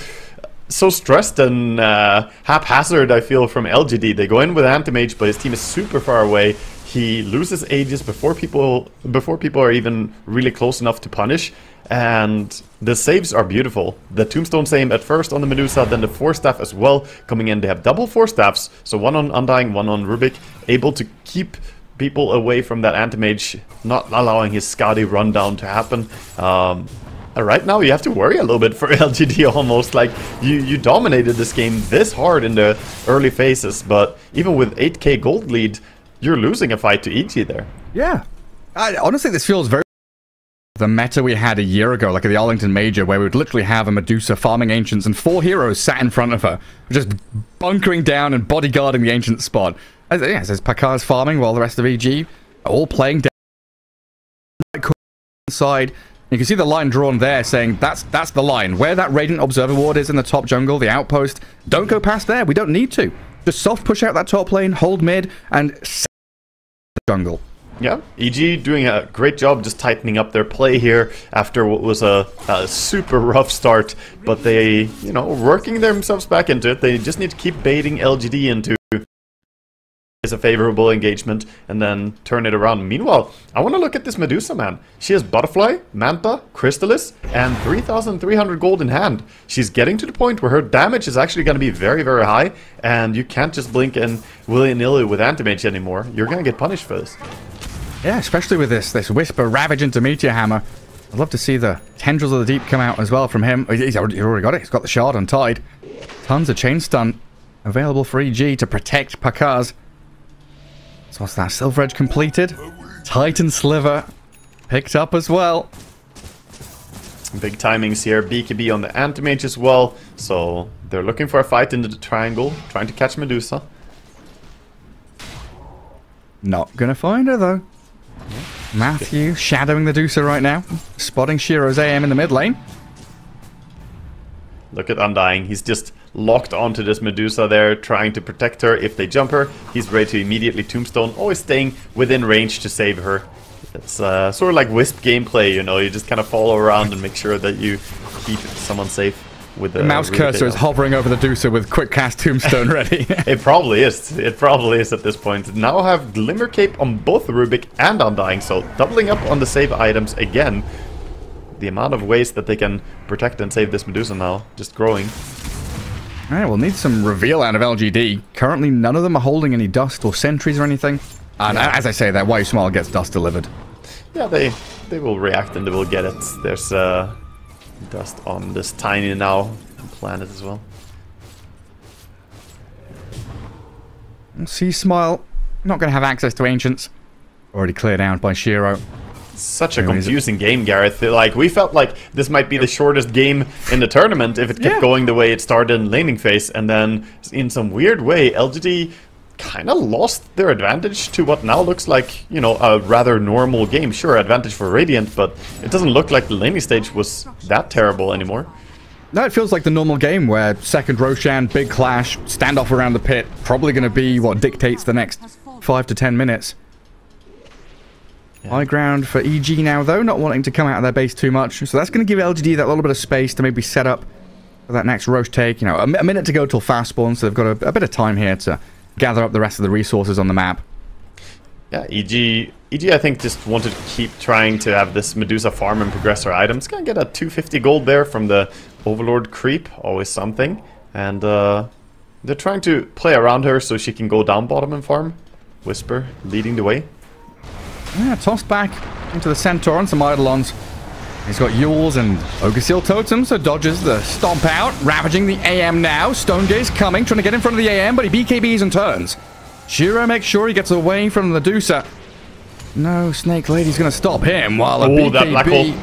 stressed and haphazard, I feel, from LGD. They go in with Anti-Mage, but his team is super far away. He loses Aegis before people are even really close enough to punish. And the saves are beautiful. The Tombstone save at first on the Medusa, then the Force Staff as well coming in. They have double Force Staffs, so one on Undying, one on Rubik, able to keep people away from that Anti-Mage, not allowing his Skadi rundown to happen. Right now you have to worry a little bit for LGD almost. Like, you dominated this game this hard in the early phases, but even with 8k gold lead, you're losing a fight to EG there. Yeah. Honestly, this feels very the meta we had a year ago, like at the Arlington Major, where we would literally have a Medusa farming Ancients and 4 heroes sat in front of her, just bunkering down and bodyguarding the Ancient spot. As Pakaz farming while the rest of EG are all playing down side. You can see the line drawn there saying that's the line. Where that Radiant Observer Ward is in the top jungle, the outpost, don't go past there. We don't need to. Just soft push out that top lane, hold mid, and the jungle. Yeah, EG doing a great job just tightening up their play here after what was a super rough start. But they, you know, working themselves back into it. They just need to keep baiting LGD into is a favorable engagement and then turn it around. Meanwhile, I want to look at this Medusa, man. She has Butterfly, Manta, Crystallis, and 3,300 gold in hand. She's getting to the point where her damage is actually going to be very, very high, and you can't just blink and willy-nilly with Anti-Mage anymore. You're going to get punished for this. Yeah, especially with this Whisper Ravage into Meteor Hammer. I'd love to see the Tendrils of the Deep come out as well from him. He's already got it. He's got the shard on Tide. Tons of chain stun available for EG to protect Pakaz. So what's that? Silver Edge completed. Titan Sliver picked up as well. Big timings here. BKB on the Anti-Mage as well. So they're looking for a fight into the triangle, trying to catch Medusa. Not gonna find her though. Matthew shadowing the Medusa right now, spotting Shiro's AM in the mid lane. Look at Undying. He's just locked onto this Medusa there, trying to protect her. If they jump her, he's ready to immediately Tombstone, always staying within range to save her. It's sort of like Wisp gameplay, you know, you just kind of follow around and make sure that you keep someone safe. With the mouse cursor is hovering over the Medusa with quick cast Tombstone ready. It probably is. It probably is at this point. Now have Glimmer Cape on both Rubik and Undying, so doubling up on the save items again. The amount of ways that they can protect and save this Medusa now, just growing. Alright, we'll need some reveal out of LGD. Currently, none of them are holding any dust or sentries or anything. And as I say that, Why You Smile gets dust delivered. Yeah, they will react and they will get it. There's dust on this Tiny now planet as well. See Smile, not going to have access to Ancients. Already cleared out by Shiro. Such a confusing game, Gareth. Like, we felt like this might be the shortest game in the tournament if it kept going the way it started in laning phase, and then in some weird way, LGD kind of lost their advantage to what now looks like, you know, a rather normal game. Sure, advantage for Radiant, but it doesn't look like the laning stage was that terrible anymore. No, it feels like the normal game where second Roshan, big clash, standoff around the pit, probably going to be what dictates the next 5 to 10 minutes. Yeah. High ground for EG now, though, not wanting to come out of their base too much. So that's going to give LGD that little bit of space to maybe set up for that next Roche take. You know, a minute to go till fast spawn, so they've got a bit of time here to gather up the rest of the resources on the map. Yeah, EG I think just wanted to keep trying to have this Medusa farm and progress her items. Gonna get a 250 gold there from the Overlord creep, always something. And they're trying to play around her so she can go down bottom and farm. Whisper leading the way. Yeah, tossed back into the Centaur and some Eidolons. He's got Yules and Ogre Seal Totem, so dodges the stomp out, ravaging the AM now. Stone Gaze coming, trying to get in front of the AM, but he BKBs and turns. Shiro makes sure he gets away from the Medusa. No, Snake Lady's going to stop him, while a BKB... that black hole.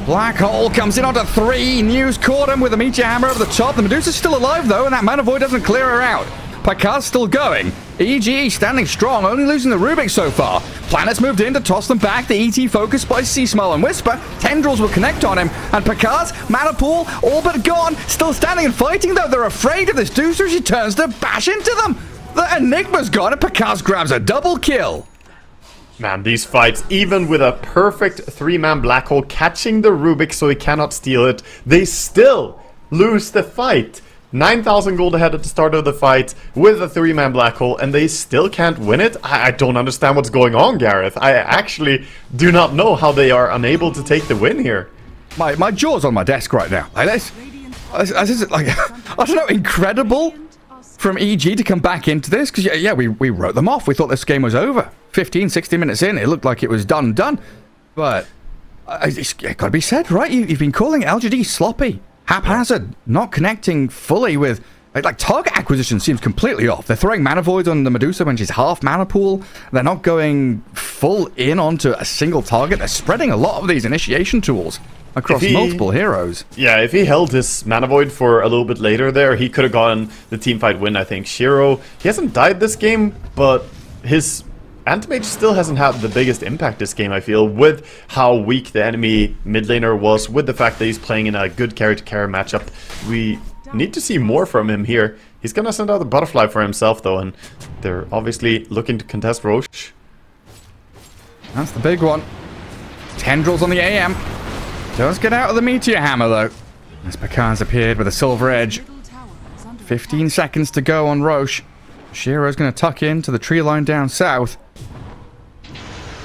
Black hole comes in onto 3. News caught him with a Meteor Hammer over the top. The Medusa's still alive, though, and that Mana Void doesn't clear her out. Pakaz's still going. EG standing strong, only losing the Rubik so far. Planet's moved in to toss them back. The ET focused by Seasmile and Whisper. Tendrils will connect on him. And Pakaz, Mana Pool, all but gone. Still standing and fighting, though. They're afraid of this Deucer. She turns to bash into them. The Enigma's gone, and Pakaz grabs a double kill. Man, these fights, even with a perfect 3-man black hole catching the Rubik so he cannot steal it, they still lose the fight. 9,000 gold ahead at the start of the fight with a 3-man black hole, and they still can't win it? I don't understand what's going on, Gareth. I actually do not know how they are unable to take the win here. My jaw's on my desk right now. Like this, like, I don't know, incredible from EG to come back into this, because yeah, we wrote them off. We thought this game was over. 15, 16 minutes in, it looked like it was done. But it's got to be said, right? You've been calling LGD sloppy, haphazard, not connecting fully with... Like target acquisition seems completely off. They're throwing Mana Voids on the Medusa when she's half Mana Pool. They're not going full in onto a single target. They're spreading a lot of these initiation tools across multiple heroes. Yeah, if he held his Mana Void for a little bit later there, he could have gotten the teamfight win, I think. Shiro, he hasn't died this game, but his Anti-Mage still hasn't had the biggest impact this game, I feel, with how weak the enemy mid laner was, with the fact that he's playing in a good carry-to-carry matchup. We need to see more from him here. He's gonna send out a butterfly for himself, though, and they're obviously looking to contest Roche. That's the big one. Tendrils on the AM. Does get out of the Meteor Hammer, though. As Pakaz appeared with a Silver Edge. 15 seconds to go on Roche. Shiro's going to tuck in to the tree line down south.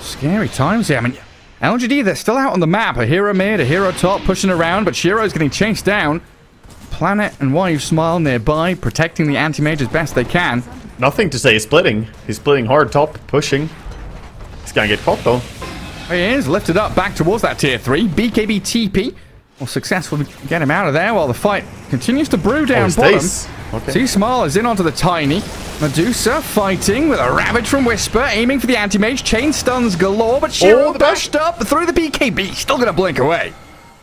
Scary times here. I mean, LGD, they're still out on the map. A hero mid, a hero top, pushing around, but Shiro's getting chased down. Planet and Wave Smile nearby, protecting the anti-mage as best they can. Nothing to say, he's splitting. He's splitting hard top, pushing. He's going to get caught, though. He is lifted up back towards that tier 3. BKB TP will successfully get him out of there while the fight continues to brew down bottom. Okay. Seasmile is in onto the Tiny. Medusa fighting with a Ravage from Whisper, aiming for the anti-mage. Chain stuns galore, but Shiro pushed up through the BKB. Still going to blink away.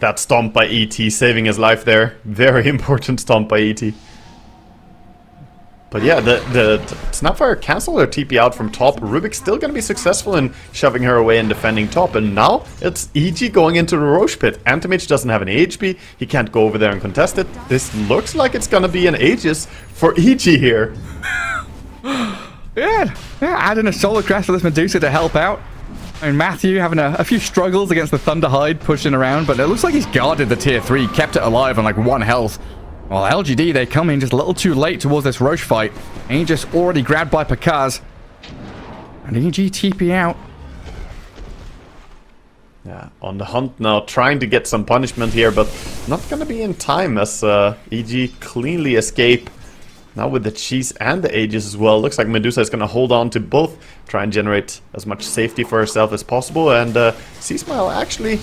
That stomp by ET saving his life there. Very important stomp by ET. But yeah, the Snapfire canceled their TP out from top. Rubik's still going to be successful in shoving her away and defending top. And now it's EG going into the Roche pit. Antimage doesn't have any HP. He can't go over there and contest it. This looks like it's going to be an Aegis for EG here. Yeah, adding a Solar Crest for this Medusa to help out. I mean, Matthew having a few struggles against the Thunderhide pushing around, but it looks like he's guarded the tier 3, kept it alive on like 1 health. While LGD, they come in just a little too late towards this Roche fight. Aegis already grabbed by Pakaz. And EG TP out. Yeah, on the hunt now, trying to get some punishment here, but not going to be in time as EG cleanly escape. Now with the cheese and the Aegis as well. Looks like Medusa is going to hold on to both. Try and generate as much safety for herself as possible. And Seasmile actually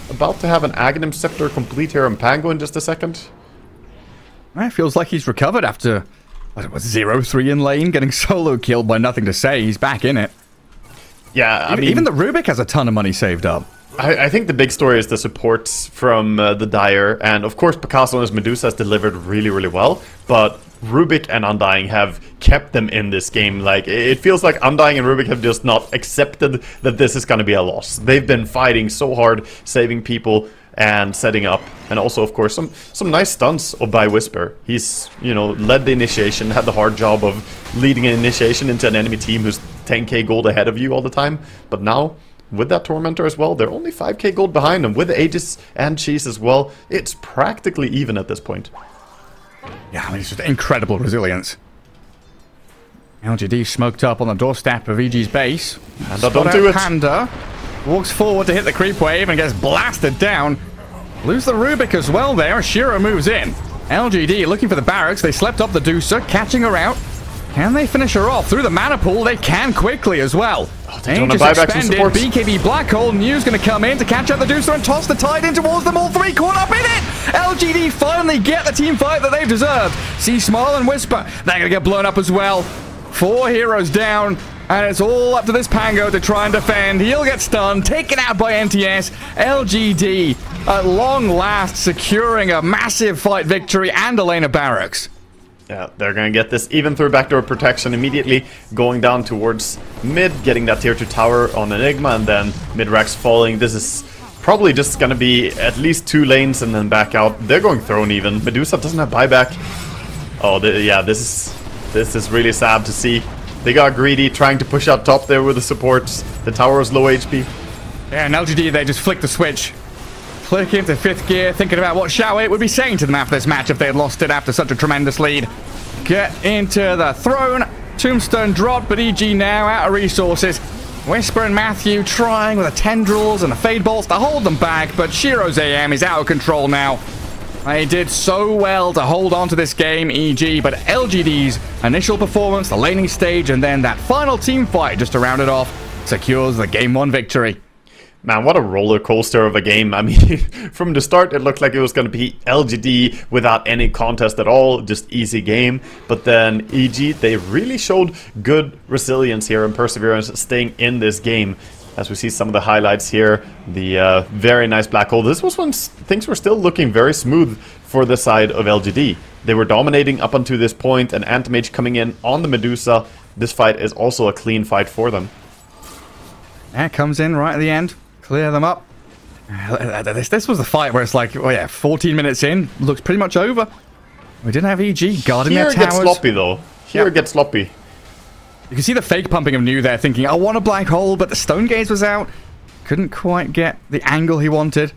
about to have an Aghanim Scepter complete here on Pango in just a second. It feels like he's recovered after, what was 0-3 in lane, getting solo killed by nothing to say. He's back in it. Yeah, I mean... Even the Rubik has a ton of money saved up. I think the big story is the supports from the Dire. And of course, Picasso and his Medusa has delivered really, really well. But Rubik and Undying have kept them in this game. Like, it feels like Undying and Rubik have just not accepted that this is going to be a loss. They've been fighting so hard, saving people and setting up. And also, of course, some nice stunts by Whisper. He's, you know, led the initiation, had the hard job of leading an initiation into an enemy team who's 10k gold ahead of you all the time. But now, with that Tormentor as well, they're only 5k gold behind them. With Aegis and Cheese as well, it's practically even at this point. Yeah, I mean, it's just incredible resilience. LGD smoked up on the doorstep of EG's base. Panda, don't do it. Panda walks forward to hit the creep wave and gets blasted down. Lose the Rubik as well there. Shiro moves in. LGD looking for the barracks. They slept up the Deucer, catching her out. Can they finish her off through the mana pool? They can quickly as well. Oh, they don't buy back some support. BKB Black Hole New's going to come in to catch up the Deucer and toss the Tide in towards them. All three caught up in it. LGD finally get the team fight that they've deserved. See Smile and Whisper. They're going to get blown up as well. 4 heroes down. And it's all up to this Pango to try and defend. He'll get stunned, taken out by MTS. LGD, at long last, securing a massive fight victory and a lane of barracks. Yeah, they're going to get this even through backdoor protection immediately, going down towards mid, getting that tier 2 tower on Enigma, and then mid-racks falling. This is probably just going to be at least 2 lanes and then back out. They're going throne even. Medusa doesn't have buyback. Oh, yeah, this is really sad to see. They got greedy, trying to push up top there with the supports. The tower was low HP. Yeah, and LGD, they just flick the switch. Click into 5th gear, thinking about what Xiao 8 would be saying to them after this match if they had lost it after such a tremendous lead. Get into the throne. Tombstone dropped, but EG now out of resources. Whisper and Matthew trying with the tendrils and the fade bolts to hold them back, but Shiro's AM is out of control now. They did so well to hold on to this game, EG, but LGD's initial performance, the laning stage, and then that final team fight just to round it off, secures the Game 1 victory. Man, what a roller coaster of a game. I mean, from the start, it looked like it was going to be LGD without any contest at all, just easy game. But then EG, they really showed good resilience here and perseverance staying in this game. As we see some of the highlights here, the very nice black hole. This was when things were still looking very smooth for the side of LGD. They were dominating up until this point, and Antimage coming in on the Medusa. This fight is also a clean fight for them. That comes in right at the end. Clear them up. This was the fight where it's like, oh yeah, 14 minutes in, looks pretty much over. We didn't have EG guarding their towers. Here it gets sloppy though. Here it gets sloppy. You can see the fake pumping of New there, thinking, I want a black hole, but the Stone Gaze was out. Couldn't quite get the angle he wanted.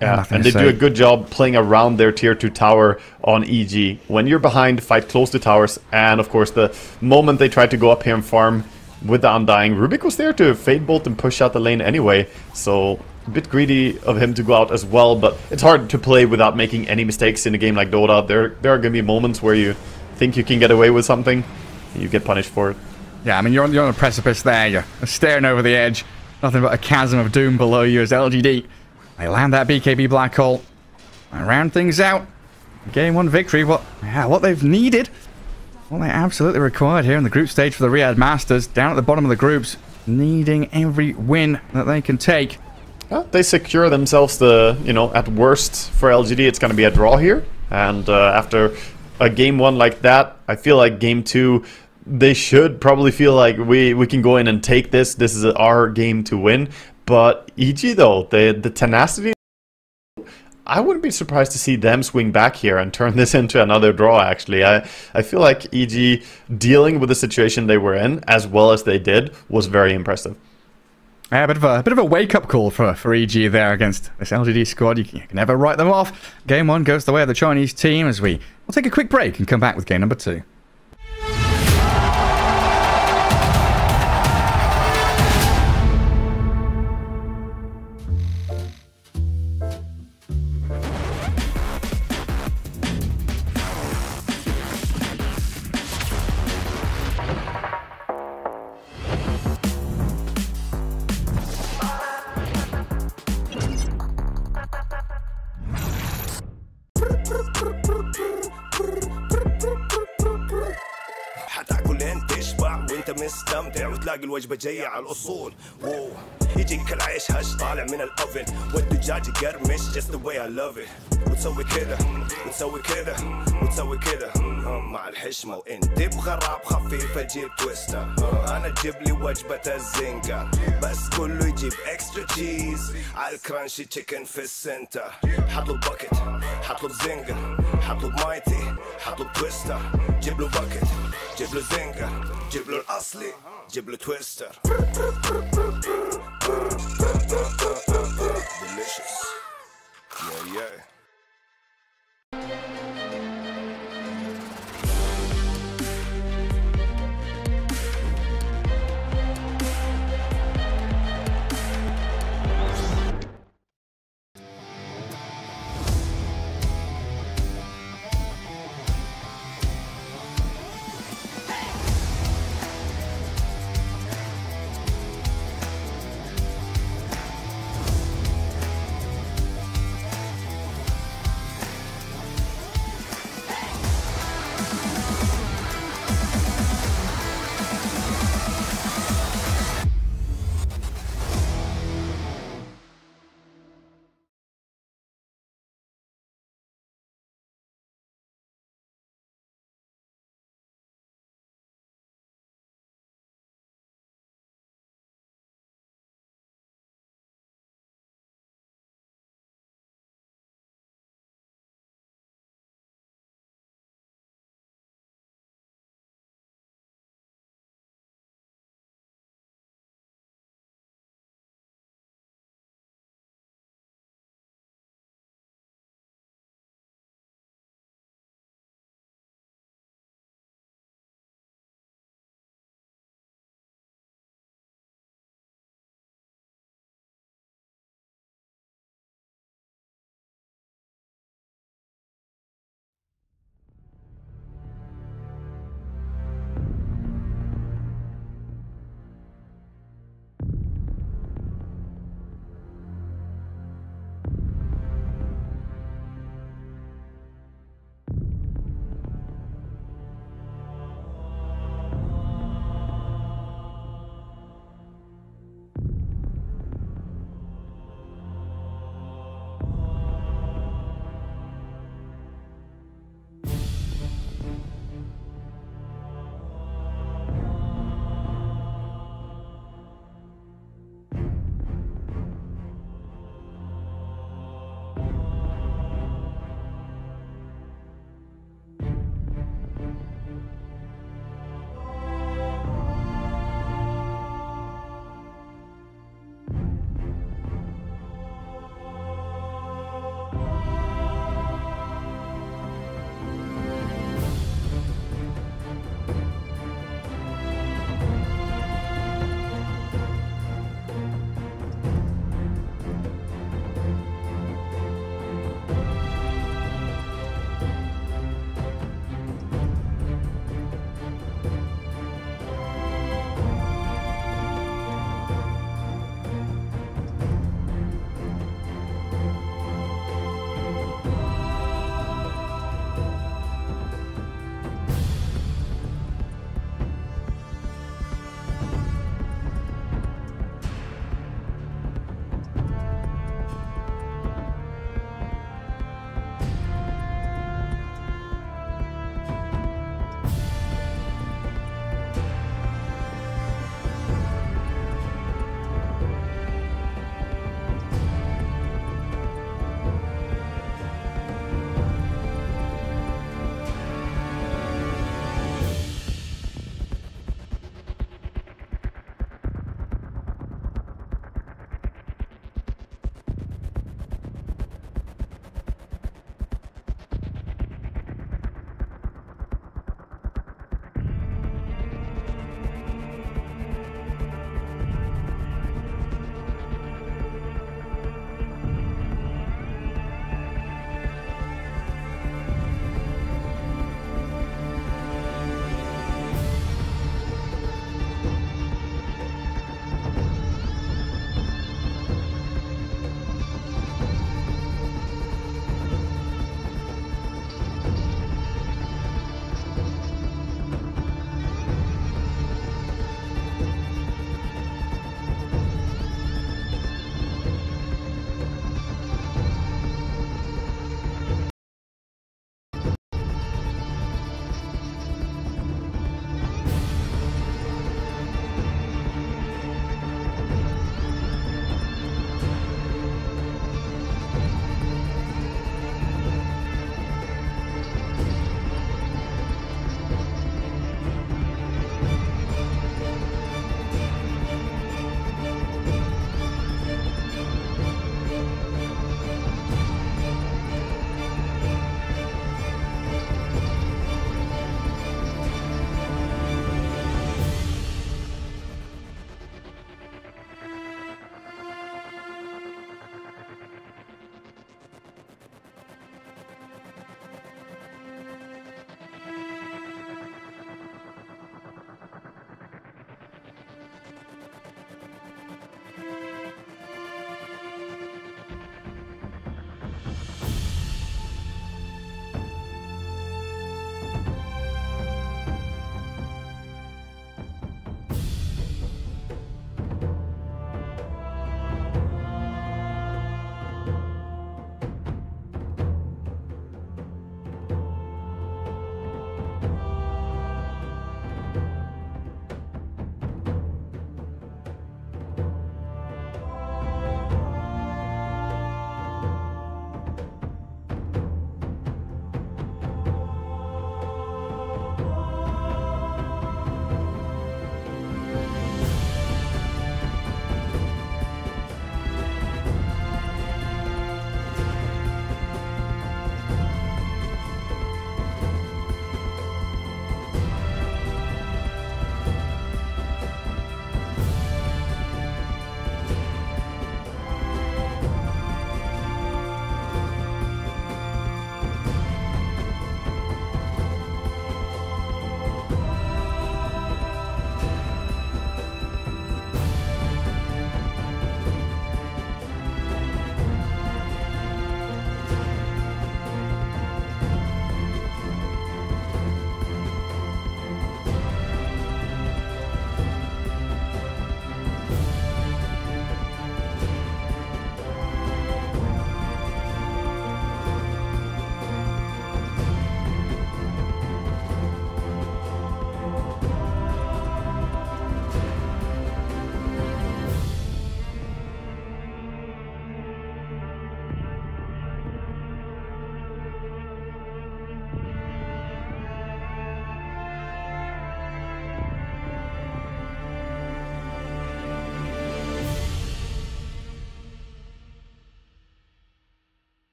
Yeah, and they do a good job playing around their tier 2 tower on EG. When you're behind, fight close to towers, and of course the moment they tried to go up here and farm with the Undying, Rubik was there to Fade Bolt and push out the lane anyway, so a bit greedy of him to go out as well, but it's hard to play without making any mistakes in a game like Dota. There are going to be moments where you think you can get away with something, you get punished for it. Yeah, I mean, you're on a precipice there. You're staring over the edge. Nothing but a chasm of doom below you as LGD. They land that BKB black hole and round things out. Game 1 victory. What they've needed. What they absolutely required here in the group stage for the Riyadh Masters. Down at the bottom of the groups. Needing every win that they can take. Well, they secure themselves the, at worst for LGD, it's going to be a draw here. And after a game 1 like that, I feel like game 2, they should probably feel like we can go in and take this. This is our game to win. But EG though, the tenacity, I wouldn't be surprised to see them swing back here and turn this into another draw actually. I feel like EG dealing with the situation they were in as well as they did was very impressive. Yeah, a bit of a wake-up call for EG there against this LGD squad. You can never write them off. Game 1 goes the way of the Chinese team as we'll take a quick break and come back with game number 2. مستمتع وتلاقي الوجبة جاية على الأصول واو يجيك العيش هش طالع من الأوفن والدجاج يقرمش just the way I love it وتسوي كذا وتسوي كذا نسوي كده مع الحشمة، وإن تبغى راب خفيف أجيب تويستر، أنا أجيب لي وجبة الزنجر، بس كله يجيب اكسترا تشيز على الكرانشي تشيكن في السنتر. حطلب باكت، حطلب زنجر، حطلب مايتي، حطلب تويستر. جيب له باكت، جيب له زنجر، جيب له الأصلي، جيب له تويستر. Delicious. Yeah, yeah.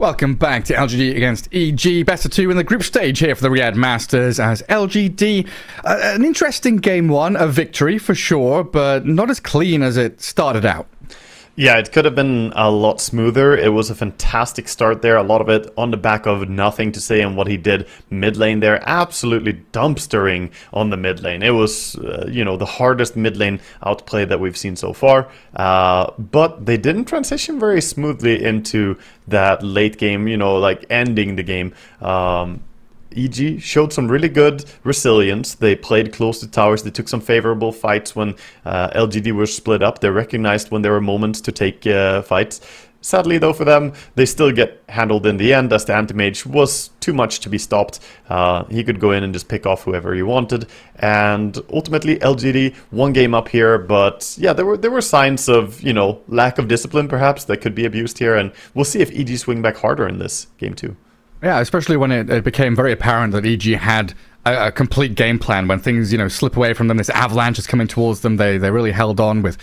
Welcome back to LGD against EG. Best of 2 in the group stage here for the Riyadh Masters as LGD. An interesting game 1, a victory for sure, but not as clean as it started out. Yeah, it could have been a lot smoother. It was a fantastic start there. A lot of it on the back of nothing to say on what he did mid lane there. Absolutely dumpstering on the mid lane. It was, the hardest mid lane outplay that we've seen so far. But they didn't transition very smoothly into that late game, like ending the game. EG showed some really good resilience. They played close to towers. They took some favorable fights when LGD were split up. They recognized when there were moments to take fights. Sadly, though, for them, they still get handled in the end as the anti-mage was too much to be stopped. He could go in and just pick off whoever he wanted. And ultimately, LGD one game up here. But yeah, there were signs of, lack of discipline, perhaps, that could be abused here. And we'll see if EG swing back harder in this game, too. Yeah, especially when it became very apparent that EG had a complete game plan. When things, slip away from them, this avalanche is coming towards them, they really held on with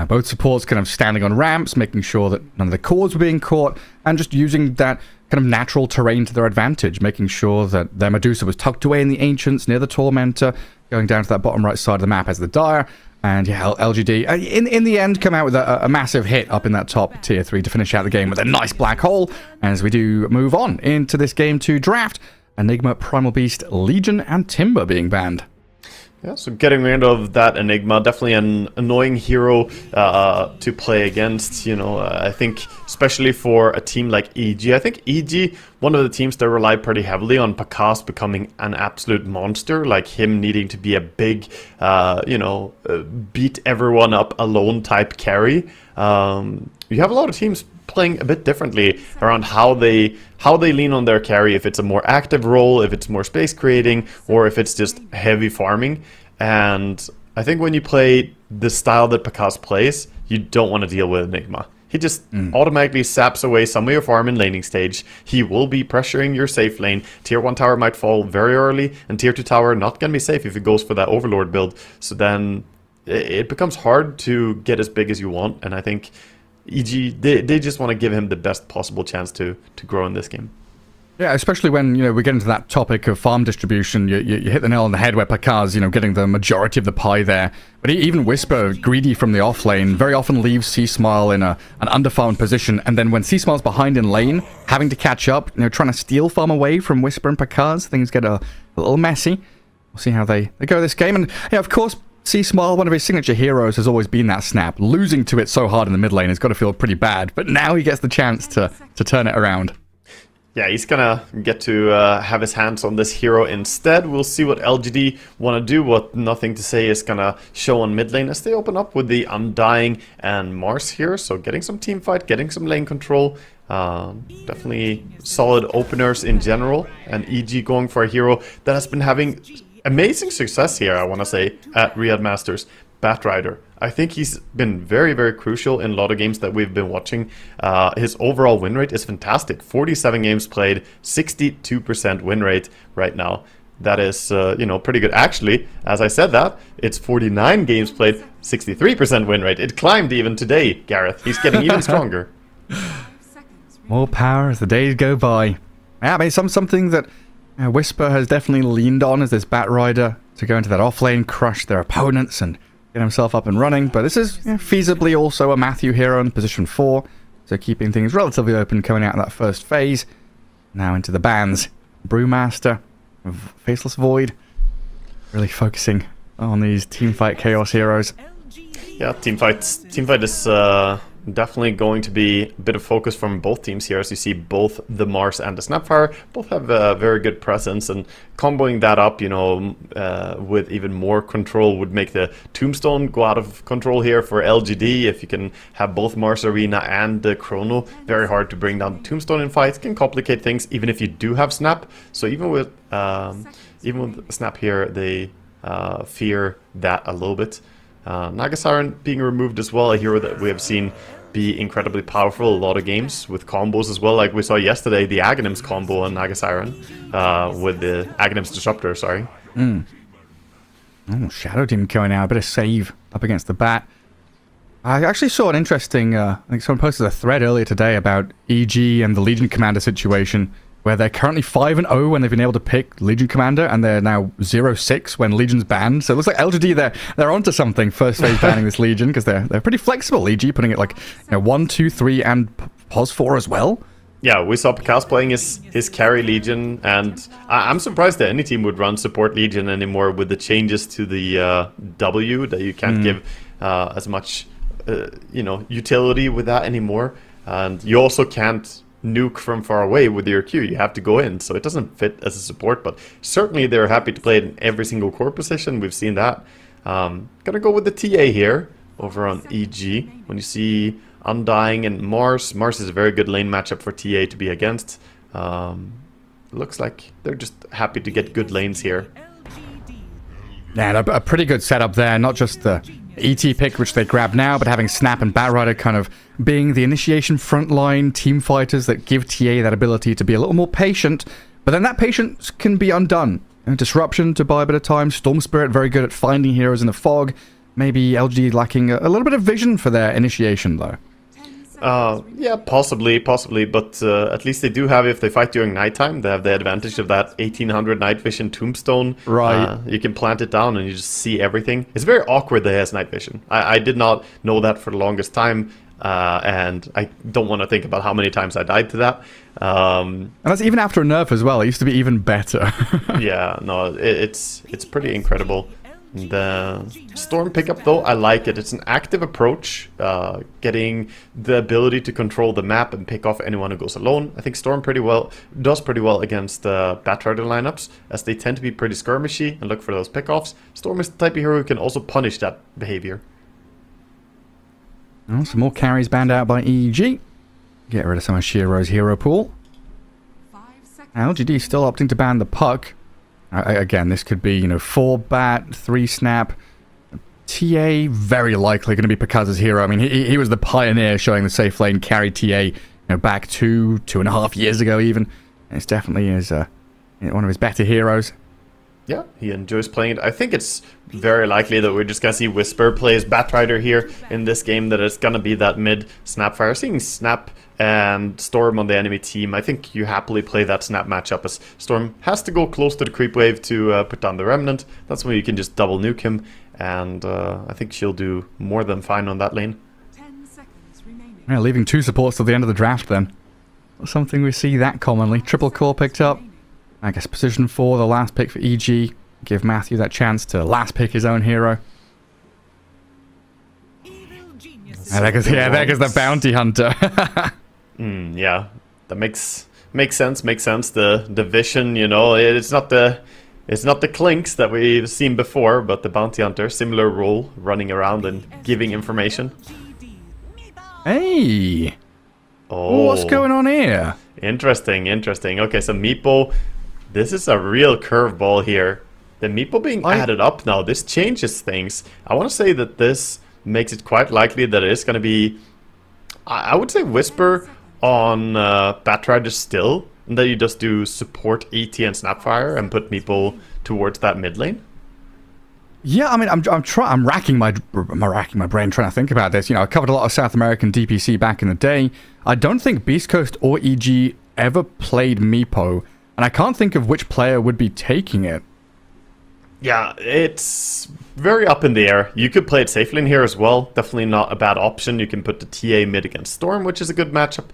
both supports kind of standing on ramps, making sure that none of the cores were being caught, and just using that kind of natural terrain to their advantage, making sure that their Medusa was tucked away in the Ancients near the Tormentor, going down to that bottom right side of the map as the Dire. And yeah, LGD, in the end, come out with a massive hit up in that top tier 3 to finish out the game with a nice black hole. As we do move on into this game 2 draft, Enigma, Primal Beast, Legion, and Timber being banned. Yeah, so getting rid of that Enigma, definitely an annoying hero to play against, I think especially for a team like EG. I think EG, one of the teams that rely pretty heavily on Pakas becoming an absolute monster, like him needing to be a big, beat everyone up alone type carry. You have a lot of teams playing a bit differently around how they lean on their carry, if it's a more active role, if it's more space creating, or if it's just heavy farming. And I think when you play the style that Pakas plays, you don't want to deal with Enigma. He just automatically saps away some of your farm in laning stage. He will be pressuring your safe lane. Tier 1 tower might fall very early, and Tier 2 tower not going to be safe if he goes for that Overlord build. So then it becomes hard to get as big as you want, and I think EG, they just want to give him the best possible chance to grow in this game. Yeah, especially when, we get into that topic of farm distribution, you hit the nail on the head where Pakas, getting the majority of the pie there. But even Whisper, greedy from the off lane, very often leaves C-Smile in an underfarmed position, and then when C-Smile's behind in lane, having to catch up, trying to steal farm away from Whisper and Pakas, things get a little messy. We'll see how they go this game. And yeah, of course, C-Smile, one of his signature heroes, has always been that snap. Losing to it so hard in the mid lane has got to feel pretty bad, but now he gets the chance to turn it around. Yeah, he's gonna get to have his hands on this hero instead. We'll see what LGD want to do, what Nothing to Say is gonna show on mid lane as they open up with the Undying and Mars here. So getting some team fight, getting some lane control. Definitely solid openers in general. And EG going for a hero that has been having amazing success here, I want to say, at Riyadh Masters. Batrider. I think he's been very, very crucial in a lot of games that we've been watching. His overall win rate is fantastic. 47 games played, 62% win rate right now. That is, pretty good. Actually, as I said that, it's 49 games played, 63% win rate. It climbed even today, Gareth. He's getting even stronger. More power as the days go by. Yeah, I mean, something that Whisper has definitely leaned on as this Batrider to go into that offlane, crush their opponents, and get himself up and running. But this is feasibly also a Matthew hero in position 4, so keeping things relatively open coming out of that first phase. Now into the bans. Brewmaster, Faceless Void, really focusing on these teamfight chaos heroes. Yeah, teamfight is definitely going to be a bit of focus from both teams here, as you see both the Mars and the Snapfire both have a very good presence, and comboing that up, with even more control would make the Tombstone go out of control here for LGD. If you can have both Mars Arena and the Chrono, very hard to bring down the Tombstone in fights, can complicate things even if you do have Snap. So even with Snap here, they fear that a little bit. Naga Siren being removed as well, a hero that we have seen be incredibly powerful a lot of games with combos as well, like we saw yesterday, the Aghanims combo on Naga Siren with the Aghanims Disruptor, sorry. Oh, Shadow Team going out, a bit of save up against the Bat. I actually saw an interesting, I think someone posted a thread earlier today about EG and the Legion Commander situation, where they're currently 5-0 when they've been able to pick Legion Commander, and they're now 0-6 when Legion's banned. So it looks like LGD, they're onto something first phase banning this Legion, because they're pretty flexible, EG, putting it like 1, 2, 3, and POS 4 as well. Yeah, we saw Picasso playing his carry Legion, and I'm surprised that any team would run support Legion anymore with the changes to the W, that you can't give as much utility with that anymore. And you also can't nuke from far away with your Q. You have to go in, so it doesn't fit as a support, but certainly they're happy to play it in every single core position. We've seen that. Gonna go with the TA here over on EG. When you see Undying and Mars is a very good lane matchup for TA to be against. Looks like they're just happy to get good lanes here. Yeah, a pretty good setup there, not just the ET pick, which they grab now, but having Snap and Batrider kind of being the initiation frontline team fighters that give TA that ability to be a little more patient, but then that patience can be undone. Disruption to buy a bit of time, Storm Spirit very good at finding heroes in the fog, maybe LG lacking a little bit of vision for their initiation though. Yeah, possibly, but at least they do have, if they fight during nighttime, they have the advantage of that 1800 night vision tombstone. Right. You can plant it down and you just see everything. It's very awkward that it has night vision. I did not know that for the longest time, and I don't want to think about how many times I died to that. And that's even after a nerf as well. It used to be even better. Yeah, no, it's pretty incredible. The Storm pickup, though, I like it. It's an active approach, getting the ability to control the map and pick off anyone who goes alone. I think Storm does pretty well against Batrider lineups, as they tend to be pretty skirmishy and look for those pickoffs. Storm is the type of hero who can also punish that behavior. Oh, some more carries banned out by EG. Get rid of some of Shiro's hero pool. LGD still opting to ban the puck. Again, this could be, 4 bat, 3 snap. TA, very likely going to be Picasso's hero. I mean, he was the pioneer showing the safe lane carry TA, back 2.5 years ago even. And it's definitely one of his better heroes. Yeah, he enjoys playing it. I think it's very likely that we're just going to see Whisper plays Batrider here in this game, that it's going to be that mid Snapfire. Seeing Snap and Storm on the enemy team, I think you happily play that Snap matchup, as Storm has to go close to the creep wave to put down the Remnant. That's when you can just double nuke him, and I think she'll do more than fine on that lane. 10 seconds remaining. Yeah, leaving 2 supports till the end of the draft then. Not something we see that commonly. Triple core picked up. I guess position 4, the last pick for EG. Give Matthew that chance to last pick his own hero. There goes the bounty hunter. Yeah, that makes sense. The vision, it's not the Clinks that we've seen before, but the bounty hunter, similar role, running around and giving information. Hey! Oh, what's going on here? Interesting. Okay, so Meepo, this is a real curveball here. The Meepo being added up now, this changes things. I want to say that this makes it quite likely that it is going to be, I would say, Whisper on Batrider still, and that you just do support ET and Snapfire and put Meepo towards that mid lane. Yeah, I mean, I'm racking my brain trying to think about this. I covered a lot of South American DPC back in the day. I don't think Beast Coast or EG ever played Meepo, and I can't think of which player would be taking it. Yeah, it's very up in the air. You could play it safely in here as well. Definitely not a bad option. You can put the TA mid against Storm, which is a good matchup.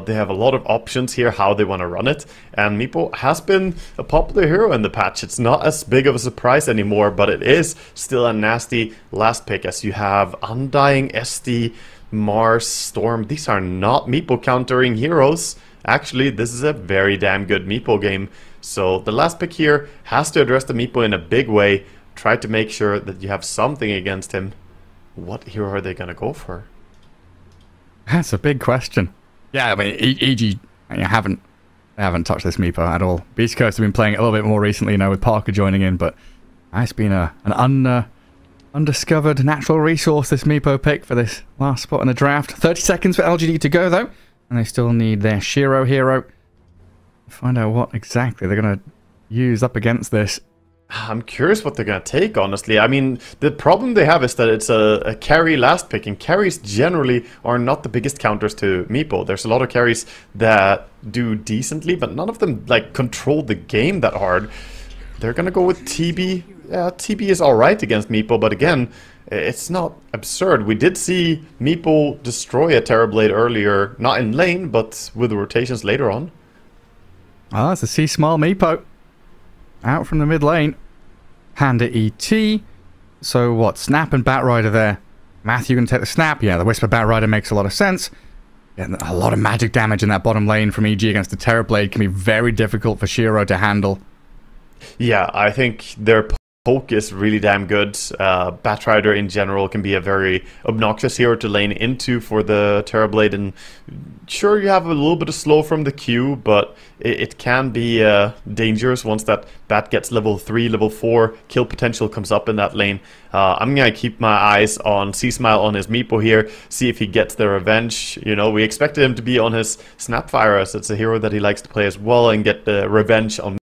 They have a lot of options here how they want to run it. And Meepo has been a popular hero in the patch. It's not as big of a surprise anymore, but it is still a nasty last pick, as you have Undying, SD, Mars, Storm. These are not Meepo countering heroes. Actually, this is a very damn good Meepo game. So the last pick here has to address the Meepo in a big way. Try to make sure that you have something against him. What hero are they going to go for? That's a big question. Yeah, I mean, EG haven't touched this Meepo at all. Beast Coast have been playing it a little bit more recently, with Parker joining in, but it's been an undiscovered natural resource, this Meepo pick for this last spot in the draft. 30 seconds for LGD to go, though, and they still need their Shiro hero. Find out what exactly they're going to use up against this I'm curious what they're going to take, honestly. I mean, the problem they have is that it's a carry last pick, and carries generally are not the biggest counters to Meepo. There's a lot of carries that do decently, but none of them, like, control the game that hard. They're going to go with TB. Yeah, TB is alright against Meepo, but again, it's not absurd. We did see Meepo destroy a Terrorblade earlier, not in lane, but with the rotations later on. Ah, it's a C-Smile Meepo. Out from the mid lane. Panda ET. So what? Snap and Batrider there. Matthew can take the snap. Yeah, the Whisper Batrider makes a lot of sense. Yeah, a lot of magic damage in that bottom lane from EG against the Terrorblade can be very difficult for Shiro to handle. Yeah, I think their poke is really damn good. Batrider in general can be a very obnoxious hero to lane into for the Terrorblade, and sure, you have a little bit of slow from the Q, but it can be dangerous once that Bat gets level 3, level 4, kill potential comes up in that lane. I'm going to keep my eyes on C-Smile on his Meepo here, see if he gets the revenge. You know, we expected him to be on his Snapfire, as it's a hero that he likes to play as well, and get the revenge on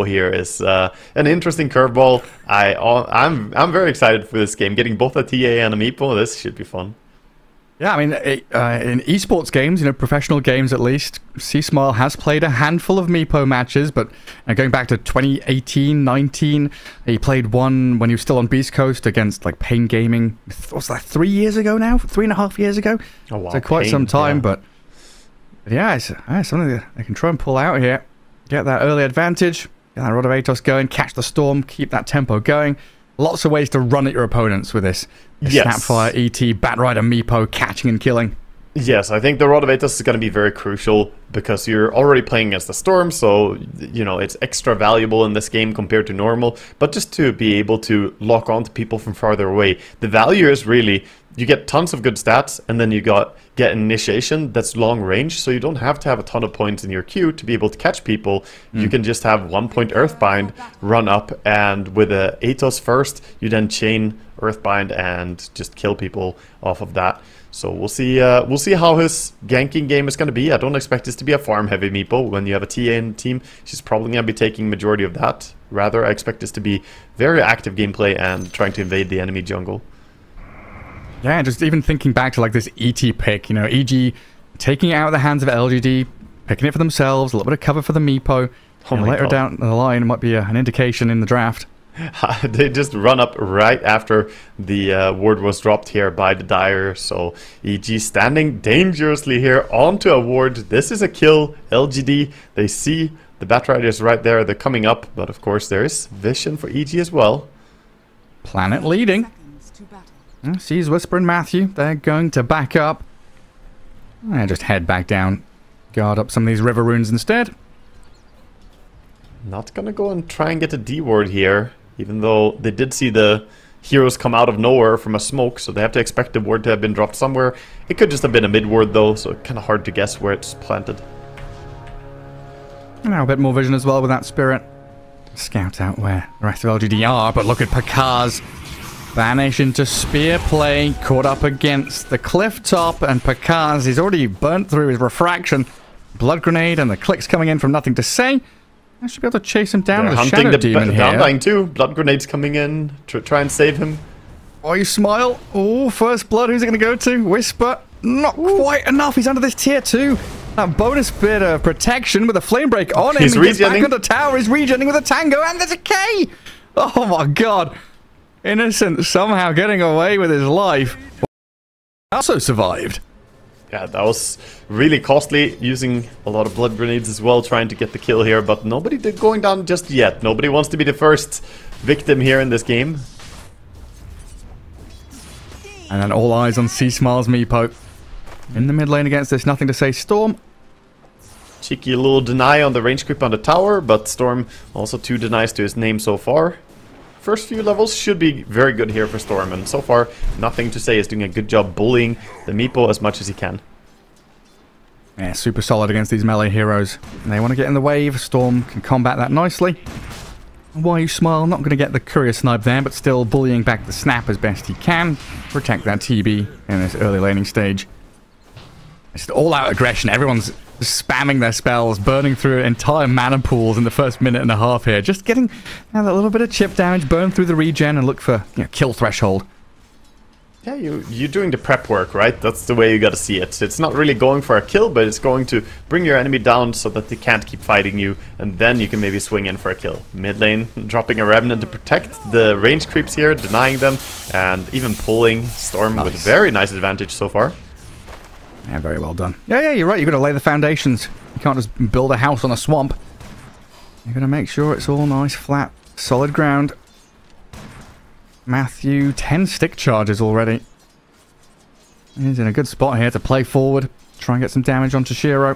here is an interesting curveball. I'm very excited for this game. Getting both a TA and a Meepo, this should be fun. Yeah, I mean, in esports games, you know, professional games at least, C-Smile has played a handful of Meepo matches, but going back to 2018-19, he played one when he was still on Beast Coast against, like, Pain Gaming. What's that, 3 years ago now? 3.5 years ago? Oh, wow. So quite some time, yeah. But yeah, it's something that they can try and pull out here. Get that early advantage. Get that Rod of Atos going, catch the storm, keep that tempo going. Lots of ways to run at your opponents with this. Yes. Snapfire, ET, Batrider, Meepo, catching and killing. Yes, I think the Rod of Atos is going to be very crucial because you're already playing against the storm, so, you know, it's extra valuable in this game compared to normal. But just to be able to lock on to people from farther away, the value is really, you get tons of good stats, and then you get initiation that's long range, so you don't have to have a ton of points in your queue to be able to catch people. You can just have 1 point Earthbind, run up, and with a Atos first, you then chain Earthbind and just kill people off of that. So we'll see how his ganking game is going to be. I don't expect this to be a farm-heavy Meepo. When you have a TA in the team, she's probably going to be taking majority of that. Rather, I expect this to be very active gameplay and trying to invade the enemy jungle. Yeah, just even thinking back to, like, this ET pick, you know, EG taking it out of the hands of LGD, picking it for themselves, a little bit of cover for the Meepo. Oh my later God. down the line, it might be an indication in the draft. They just run up right after the ward was dropped here by the Dire. So EG standing dangerously here onto a ward. This is a kill. LGD, they see the Batriders right there. They're coming up, but of course there is vision for EG as well. Planet leading. Seconds to battle. Sees Whisper and Matthew. They're going to back up. And just head back down. Guard up some of these river runes instead. Not gonna go and try and get a D ward here, even though they did see the heroes come out of nowhere from a smoke, so they have to expect the ward to have been dropped somewhere. It could just have been a mid ward though, so kind of hard to guess where it's planted. Now a bit more vision as well with that spirit. Scout out where the rest of LGD are, but look at Pakaz. Vanish into spear play, caught up against the cliff top, and Pakaz is already burnt through his refraction. Blood grenade and the clicks coming in from nothing to say. I should be able to chase him down They're with a hunting Shadow Demon here. Downdying too. Blood grenades coming in to try and save him. Oh, you smile. Oh, first blood. Who's it going to go to? Whisper. Not quite enough. He's under this tier 2. That bonus bit of protection with a flame break on him. He's he gets back regenning. on the tower. He's regenning with a tango, and there's a K. Oh my God. Innocent somehow getting away with his life. Also survived. Yeah, that was really costly, using a lot of blood grenades as well, trying to get the kill here, but nobody did going down just yet. Nobody wants to be the first victim here in this game. And then all eyes on C-Smile's Meepo. In the mid lane against this nothing to say Storm. Cheeky little deny on the range creep on the tower, but Storm also 2 denies to his name so far. First few levels should be very good here for Storm, and so far, nothing to say. Is doing a good job bullying the Meepo as much as he can. Yeah, super solid against these melee heroes. And they want to get in the wave. Storm can combat that nicely. Why you smile? Not going to get the courier snipe there, but still bullying back the snap as best he can. Protect that TB in this early laning stage. It's just all-out aggression. Everyone's spamming their spells, burning through entire mana pools in the first minute and a half here. Just getting that little bit of chip damage, burn through the regen, and look for kill threshold. Yeah, you're doing the prep work, right? That's the way you gotta see it. It's not really going for a kill, but it's going to bring your enemy down so that they can't keep fighting you, and then you can maybe swing in for a kill. Mid lane, dropping a Revenant to protect the range creeps here, denying them, and even pulling Storm with very nice advantage so far. Yeah, very well done. Yeah, you're right. You've got to lay the foundations. You can't just build a house on a swamp. You've got to make sure it's all nice, flat, solid ground. Matthew, 10 stick charges already. He's in a good spot here to play forward. Try and get some damage onto Shiro.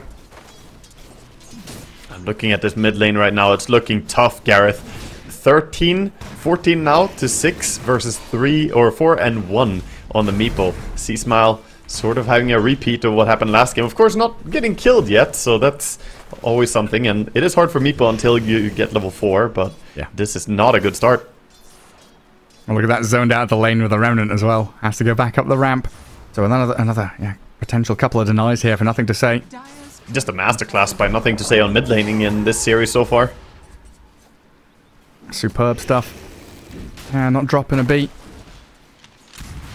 I'm looking at this mid lane right now. It's looking tough, Gareth. 13, 14 now to 6 versus 3 or 4 and 1 on the Meeple. C-Smile sort of having a repeat of what happened last game. Of course, not getting killed yet, so that's always something. And it is hard for Meeple until you get level 4, but yeah, this is not a good start. Well, look at that, zoned out the lane with a Remnant as well. Has to go back up the ramp. So another potential couple of denies here for nothing to say. Just a masterclass by nothing to say on mid laning in this series so far. Superb stuff. Not dropping a beat.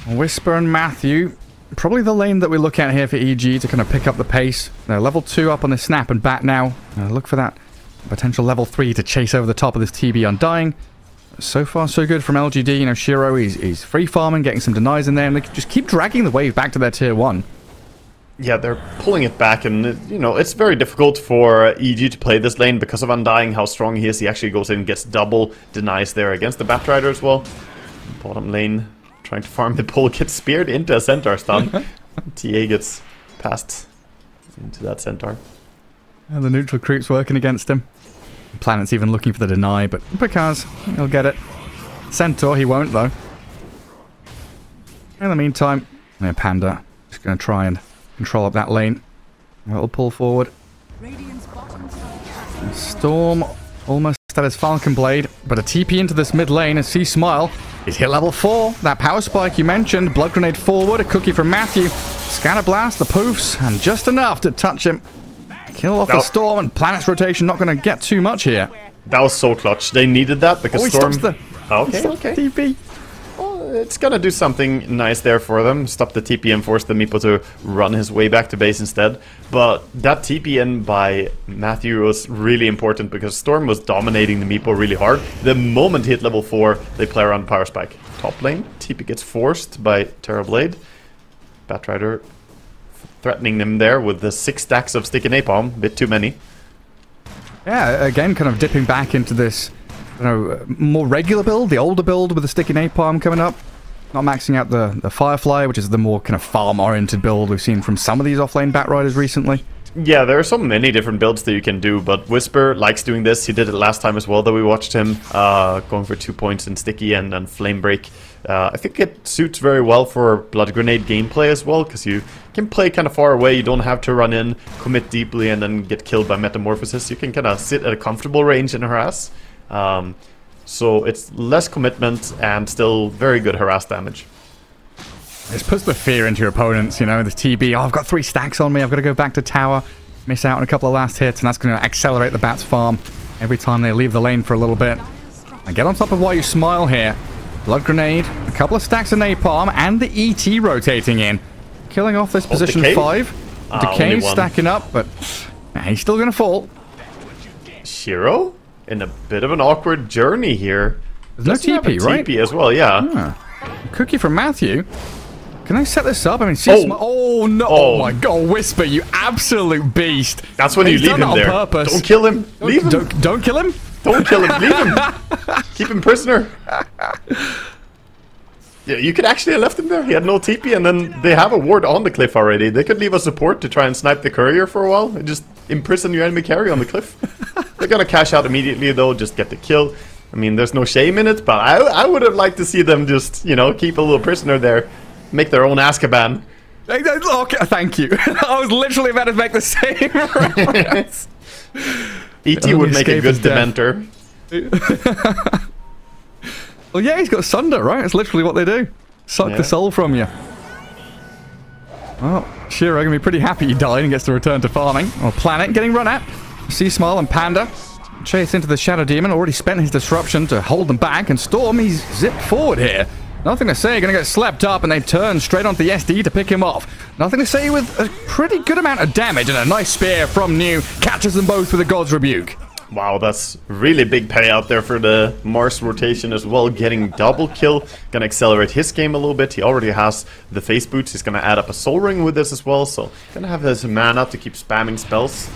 Whisper and Matthew, probably the lane that we look at here for EG to kind of pick up the pace. Level 2 up on the snap and bat now. Look for that potential level 3 to chase over the top of this TB Undying. So far, so good from LGD. You know, Shiro, he's free farming, getting some denies in there, and they just keep dragging the wave back to their tier 1. Yeah, they're pulling it back, and it's very difficult for EG to play this lane because of Undying, how strong he is. He actually goes in and gets double denies there against the Batrider as well. Bottom lane, trying to farm the pull, gets speared into a Centaur stun. TA gets passed into that Centaur. And the neutral creep's working against him. Planet's even looking for the deny, but because he'll get it. Centaur, he won't though. In the meantime, Panda just going to try and control up that lane. A little pull forward. Storm almost at his Falcon Blade, but a TP into this mid lane as C-Smile is hit level 4. That power spike you mentioned, Blood Grenade forward, a cookie from Matthew. Scatter Blast, the poofs, and just enough to touch him. Kill off the Storm, and Planet's rotation not going to get too much here. That was so clutch. They needed that because Storm... Okay. TP. Well, it's going to do something nice there for them. Stop the TP and force the Meeple to run his way back to base instead. But that TP in by Matthew was really important because Storm was dominating the Meeple really hard. The moment he hit level 4, they play around Power Spike. Top lane, TP gets forced by Terrorblade. Batrider threatening them there with the 6 stacks of sticky napalm, a bit too many. Yeah, again, kind of dipping back into this, more regular build, the older build with the sticky napalm coming up. Not maxing out the Firefly, which is the more kind of farm-oriented build we've seen from some of these offlane Batriders recently. Yeah, there are so many different builds that you can do, but Whisper likes doing this. He did it last time as well that we watched him, going for 2 points in sticky and flame break. I think it suits very well for Blood Grenade gameplay as well, because you can play kind of far away. You don't have to run in, commit deeply, and then get killed by Metamorphosis. You can kind of sit at a comfortable range and harass. So it's less commitment and still very good harass damage. This puts the fear into your opponents, the TB. Oh, I've got 3 stacks on me. I've got to go back to tower, miss out on a couple of last hits, and that's going to accelerate the Bats farm every time they leave the lane for a little bit. And get on top of why you smile here. Blood Grenade, a couple of stacks of Napalm, and the ET rotating in. Killing off this position Decay? 5. Decay stacking up, but he's still going to fall. Shiro? In a bit of an awkward journey here. There's no TP, right? TP as well, yeah. Cookie from Matthew. Can I set this up? I mean, oh no! Oh my god, Whisper, you absolute beast! That's when you leave him there. Purpose. Don't kill him. Leave him. Don't kill him. Don't kill him. Leave him. Keep him prisoner. Yeah, you could actually have left him there. He had no TP, and then they have a ward on the cliff already. They could leave a support to try and snipe the courier for a while and just imprison your enemy carry on the cliff. They're gonna cash out immediately though, just get the kill. I mean, there's no shame in it, but I would have liked to see them just, keep a little prisoner there. Make their own Azkaban. Okay, thank you. I was literally about to make the same reference. E.T. would make a good Dementor. Well, yeah, he's got Sunder, right? It's literally what they do. Suck the soul from you. Well, Shiro gonna be pretty happy he died and gets to return to farming. Or Planet getting run at. Sea Smile and Panda chase into the Shadow Demon. Already spent his disruption to hold them back. And Storm, he's zipped forward here. Nothing to say, gonna get slept up, and they turn straight onto the SD to pick him off. Nothing to say with a pretty good amount of damage, and a nice spear from New catches them both with a God's Rebuke. Wow, that's really big payout there for the Mars rotation as well, getting double kill. Gonna accelerate his game a little bit. He already has the face boots. He's gonna add up a soul ring with this as well, so gonna have his mana to keep spamming spells.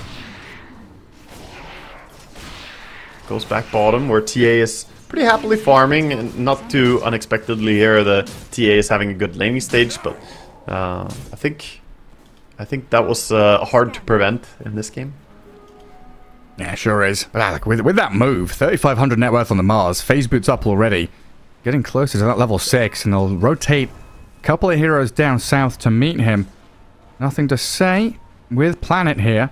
Goes back bottom where TA is pretty happily farming, and not too unexpectedly here the TA is having a good laning stage, but I think that was hard to prevent in this game. Yeah, sure is. But with that move, 3,500 net worth on the Mars, phase boots up already, getting closer to that level 6, and they'll rotate a couple of heroes down south to meet him. Nothing to say with Planet here.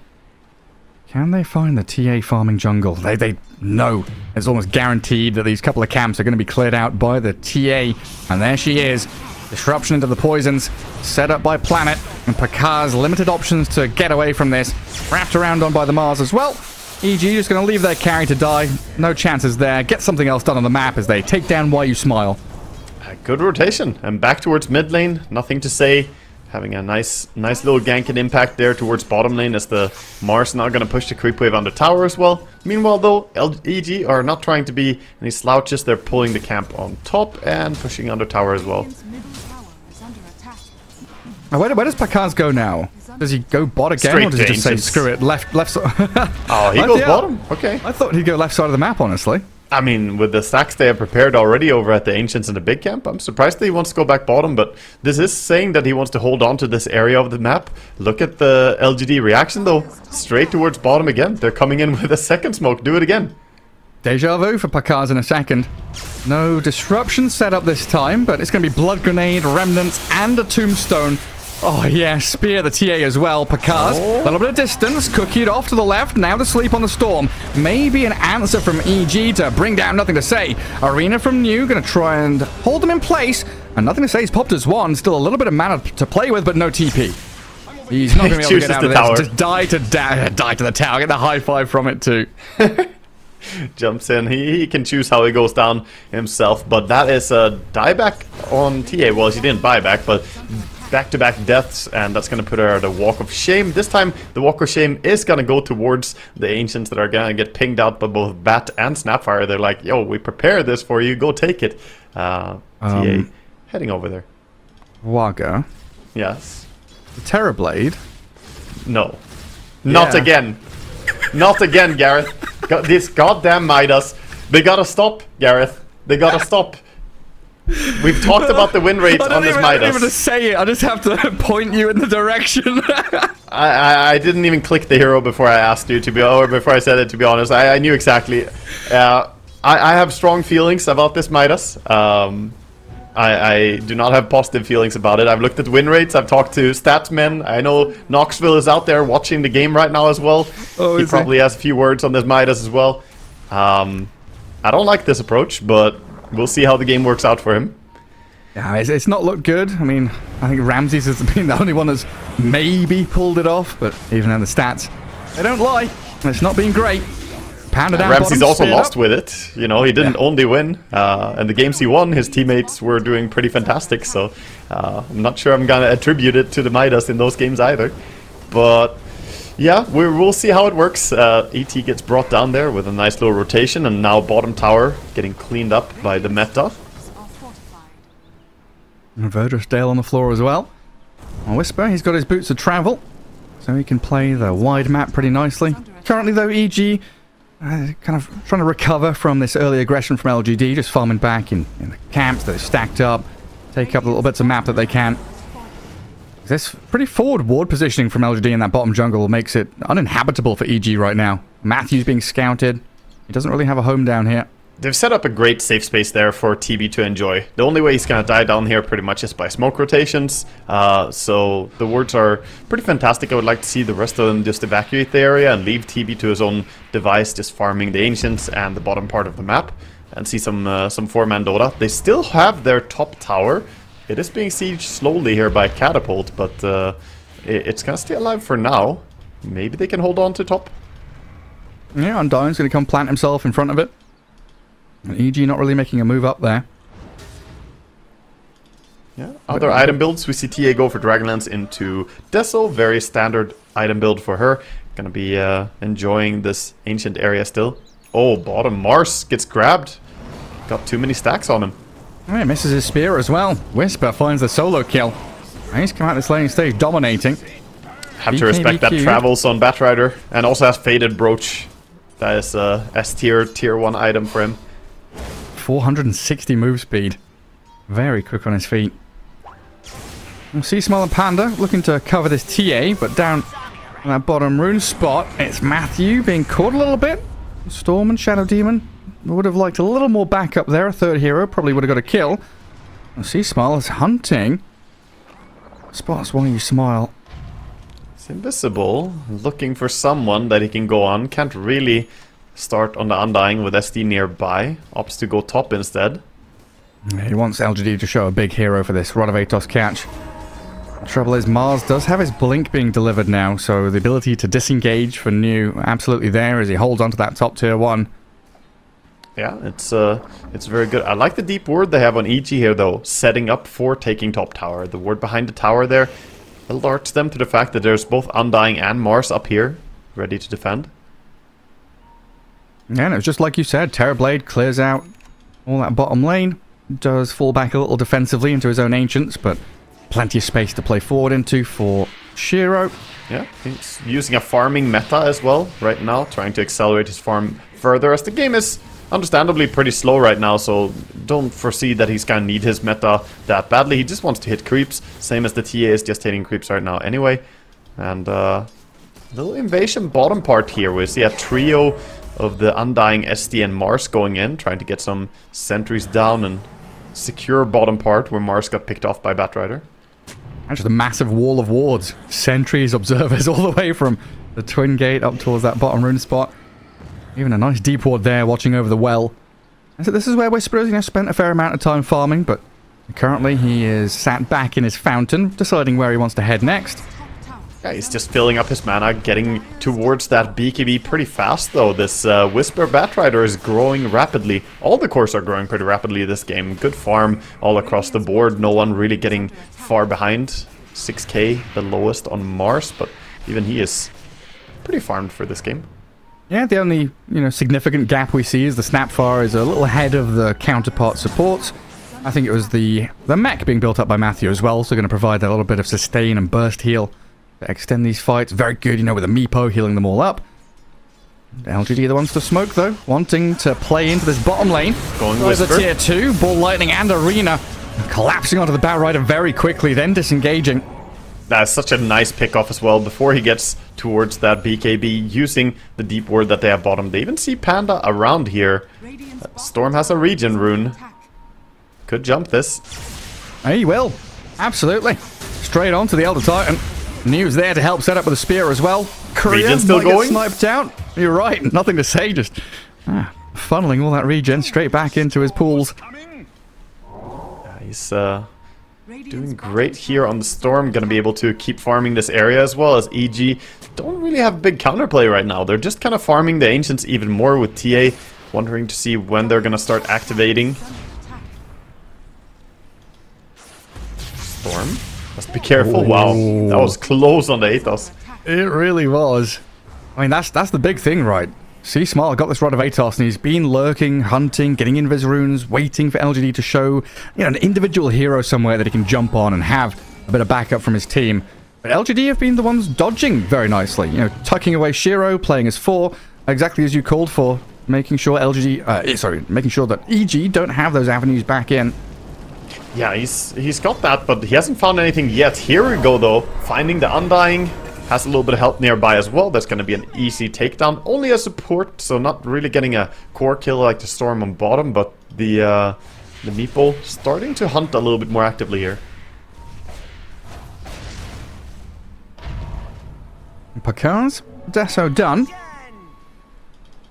Can they find the TA farming jungle? They know it's almost guaranteed that these couple of camps are going to be cleared out by the TA. And there she is. Disruption into the poisons. Set up by Planet. And Pakar's limited options to get away from this. Wrapped around on by the Mars as well. EG just going to leave their carry to die. No chances there. Get something else done on the map as they take down Why You Smile. Good rotation. And back towards mid lane. Nothing to say. Having a nice little gank and impact there towards bottom lane as the Mars now going to push the creep wave under tower as well. Meanwhile though, EG are not trying to be any slouches. They're pulling the camp on top and pushing under tower as well. Now, where does Pakar's go now? Does he go bot again, Straight or does he just say ancients. screw it, left side? Oh, he goes bottom? Okay. I thought he'd go left side of the map, honestly. I mean, with the stacks they have prepared already over at the Ancients and the big camp, I'm surprised that he wants to go back bottom, but this is saying that he wants to hold on to this area of the map. Look at the LGD reaction though, straight towards bottom again. They're coming in with a second smoke, do it again. Deja vu for Pakar's in a second. No disruption set up this time, but it's going to be Blood Grenade, Remnants, and a Tombstone. Oh yeah, spear the TA as well. Pakar's a little bit of distance, cookied off to the left, now to sleep on the storm. Maybe an answer from EG to bring down Nothing to Say. Arena from New, gonna try and hold them in place. And Nothing to Say is popped as one, still a little bit of mana to play with, but no TP. He's not gonna be able to get out of this. Just die to the tower, get the high five from it too. Jumps in, he can choose how he goes down himself, but that is a dieback on TA. Well, she didn't buy back, but back-to-back deaths, and that's going to put her at a Walk of Shame. This time, the Walk of Shame is going to go towards the Ancients that are going to get pinged out by both Bat and Snapfire. They're like, yo, we prepared this for you, go take it. TA heading over there. Wagga. Yes. The Terrorblade. No. Not again. Not again, Gareth. This goddamn Midas. They gotta stop, Gareth. They gotta stop. We've talked about the win rate on this Midas. I don't even say it. I just have to point you in the direction. I didn't even click the hero before I asked you to be, or before I said it. To be honest, I knew exactly. I have strong feelings about this Midas. I do not have positive feelings about it. I've looked at win rates. I've talked to statsmen. I know Knoxville is out there watching the game right now as well. Oh, he probably has a few words on this Midas as well. I don't like this approach, but we'll see how the game works out for him. Yeah, it's not looked good. I mean, I think Ramses has been the only one that's maybe pulled it off, but even in the stats, they don't lie. It's not been great. Panda down Ramses bottom, also lost with it. You know, he didn't only win. And the games he won, his teammates were doing pretty fantastic. So I'm not sure I'm going to attribute it to the Midas in those games either. But yeah, we'll see how it works. ET gets brought down there with a nice little rotation, and now bottom tower getting cleaned up by the meta. Verdus Dale on the floor as well. Whisper, he's got his boots of travel, so he can play the wide map pretty nicely. Currently though, EG kind of trying to recover from this early aggression from LGD, just farming back in the camps that are stacked up, take up the little bits of map that they can. This pretty forward ward positioning from LGD in that bottom jungle makes it uninhabitable for EG right now. Matthew's being scouted. He doesn't really have a home down here. They've set up a great safe space there for TB to enjoy. The only way he's going to die down here pretty much is by smoke rotations. So the wards are pretty fantastic. I would like to see the rest of them just evacuate the area and leave TB to his own device, just farming the Ancients and the bottom part of the map. And see some 4-man Dota. They still have their top tower It is being sieged slowly here by Catapult, but it's gonna stay alive for now. Maybe they can hold on to top. Yeah, Undying's going to come plant himself in front of it. And EG not really making a move up there. Yeah. Other item builds, we see TA go for Dragonlance into Deso. Very standard item build for her. Gonna be enjoying this ancient area still. Oh, bottom Mars gets grabbed. Got too many stacks on him. Oh, he misses his spear as well. Whisper finds the solo kill. And he's come out this lane stage dominating. Have to respect that travels on Batrider. And also has Faded Brooch. That is a S tier 1 item for him. 460 move speed. Very quick on his feet. We'll see Small and Panda looking to cover this TA, but down in that bottom rune spot, it's Matthew being caught a little bit. Storm and Shadow Demon would have liked a little more backup there. A third hero probably would have got a kill. We'll see Smile is hunting. Spots why you smile. It's invisible, looking for someone that he can go on. Can't really start on the Undying with SD nearby. Opts to go top instead. He wants LGD to show a big hero for this Rod of Atos catch. The trouble is Mars does have his blink being delivered now, so the ability to disengage for New absolutely there as he holds onto that top tier 1. Yeah, it's very good. I like the deep ward they have on EG here though, setting up for taking top tower. The ward behind the tower there alerts them to the fact that there's both Undying and Mars up here, ready to defend. Yeah, and it was just like you said, Terrorblade clears out all that bottom lane, does fall back a little defensively into his own Ancients, but plenty of space to play forward into for Shiro. Yeah, he's using a farming meta as well right now, trying to accelerate his farm further as the game is understandably pretty slow right now, so don't foresee that he's gonna need his meta that badly. He just wants to hit creeps, same as the TA is just hitting creeps right now anyway. And little invasion bottom part here. We see a trio of the Undying, SD and Mars going in, trying to get some sentries down and secure bottom part where Mars got picked off by Batrider. And just a massive wall of wards. Sentries, observers all the way from the Twin Gate up towards that bottom rune spot. Even a nice deep ward there watching over the well. And so this is where Whisperers, spent a fair amount of time farming, but currently he is sat back in his fountain, deciding where he wants to head next. Yeah, he's just filling up his mana, getting towards that BKB pretty fast though. This Whisper Batrider is growing rapidly. All the cores are growing pretty rapidly this game. Good farm all across the board. No one really getting far behind. 6k, the lowest on Mars, but even he is pretty farmed for this game. Yeah, the only, significant gap we see is the Snapfire is a little ahead of the counterpart supports. I think it was the mech being built up by Matthew as well, so going to provide that little bit of sustain and burst heal to extend these fights. Very good, with a Meepo healing them all up. LGD the ones to smoke though, wanting to play into this bottom lane. Going with Whisper. a tier 2, Ball Lightning and Arena. Collapsing onto the Batrider very quickly, then disengaging. That's such a nice pick-off as well before he gets towards that BKB, using the deep ward that they have bottom. They even see Panda around here. Storm has a regen rune. Could jump this. He will. Absolutely. Straight on to the Elder Titan. New's there to help set up with a spear as well. Regen still going? Sniped out. You're right. Nothing to say. Just funneling all that regen straight back into his pools. Yeah, he's doing great here on the Storm. Gonna be able to keep farming this area as well as EG. Don't really have big counterplay right now. They're just kind of farming the Ancients even more with TA. Wondering to see when they're gonna start activating. Storm. Must be careful. Wow, that was close on the Athos. It really was. I mean, that's the big thing, right? See, Smile got this Rod of Atos, and he's been lurking, hunting, getting invis runes, waiting for LGD to show, an individual hero somewhere that he can jump on and have a bit of backup from his team. But LGD have been the ones dodging very nicely. Tucking away Shiro, playing as 4, exactly as you called for, making sure making sure that EG don't have those avenues back in. Yeah, he's got that, but he hasn't found anything yet. Here we go though, finding the Undying. Has a little bit of help nearby as well. That's going to be an easy takedown. Only a support, so not really getting a core kill like the Storm on bottom, but the Meepo starting to hunt a little bit more actively here. Pakaz, Deso done.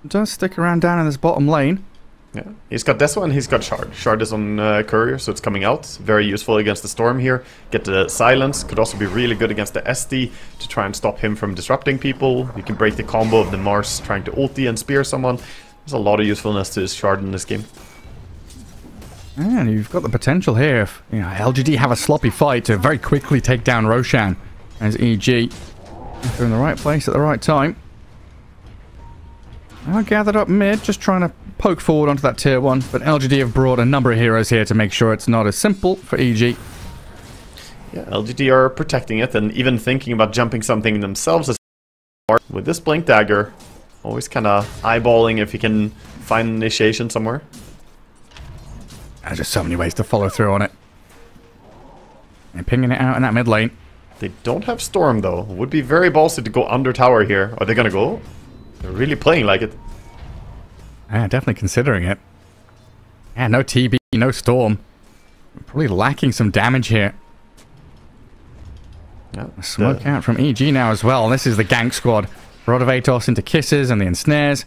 Does stick around down in this bottom lane. Yeah, he's got this one, he's got Shard. Shard is on Courier, so it's coming out. Very useful against the Storm here. Get the silence, could also be really good against the SD to try and stop him from disrupting people. You can break the combo of the Mars trying to ulti and spear someone. There's a lot of usefulness to his Shard in this game. And you've got the potential here if LGD have a sloppy fight to very quickly take down Roshan as EG. If they're in the right place at the right time. Now gathered up mid, just trying to poke forward onto that tier 1, but LGD have brought a number of heroes here to make sure it's not as simple for EG. Yeah, LGD are protecting it and even thinking about jumping something themselves. With this Blink Dagger, always kind of eyeballing if you can find initiation somewhere. There's just so many ways to follow through on it. And pinging it out in that mid lane. They don't have Storm though. Would be very ballsy to go under tower here. Are they gonna go? They're really playing like it. Yeah, definitely considering it. Yeah, no TB, no Storm. Probably lacking some damage here. Yeah, a smoke out from EG now as well. And this is the gank squad. Rod of Atos into kisses and the ensnares.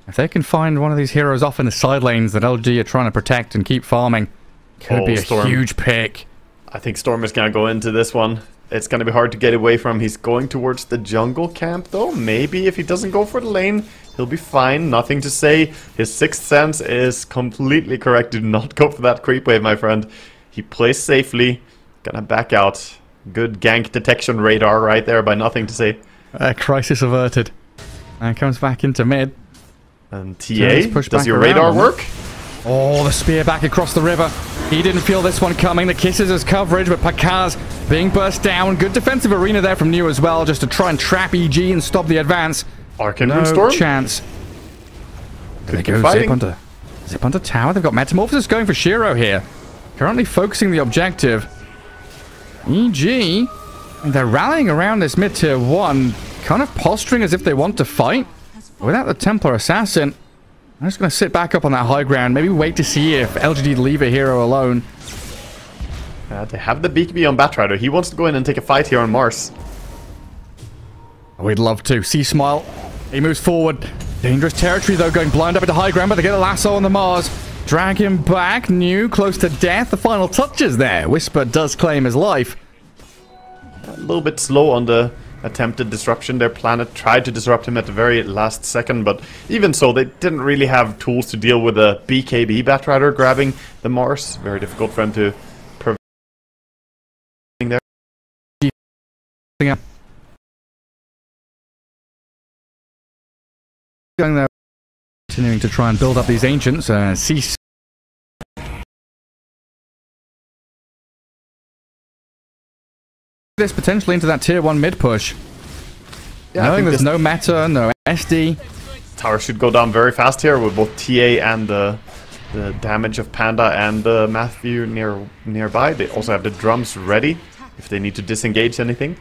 If they can find one of these heroes off in the side lanes that LG are trying to protect and keep farming, could be a Storm. huge pick. I think Storm is going to go into this one. It's going to be hard to get away from. He's going towards the jungle camp though. Maybe if he doesn't go for the lane, he'll be fine. Nothing to say. His sixth sense is completely correct. Do not go for that creep wave, my friend. He plays safely. Gonna back out. Good gank detection radar right there by Nothing to say. Crisis averted. And comes back into mid. And TA, does your radar work? Oh, the spear back across the river. He didn't feel this one coming. The kisses as coverage, but Pakaz being burst down. Good defensive arena there from New as well, just to try and trap EG and stop the advance. No Storm? Chance. There they go, zip onto tower. They've got Metamorphosis going for Shiro here. Currently focusing the objective. EG, they're rallying around this mid-tier 1, kind of posturing as if they want to fight. Without the Templar Assassin, I'm just going to sit back up on that high ground, maybe wait to see if LGD leave a hero alone. They have the BKB on Batrider. He wants to go in and take a fight here on Mars. We'd love to. See Smile. He moves forward. Dangerous territory though, going blind up into high ground, but they get a lasso on the Mars. Drag him back. New, close to death. The final touches there. Whisper does claim his life. A little bit slow on the attempted disruption. Their planet tried to disrupt him at the very last second, but even so, they didn't really have tools to deal with a BKB Batrider grabbing the Mars. Very difficult for him to prevent there. Going there, continuing to try and build up these ancients. Cease. This potentially into that tier 1 mid push. Yeah, knowing there's no meta, no SD. Tower should go down very fast here with both TA and the damage of Panda and Matthew nearby. They also have the drums ready if they need to disengage anything.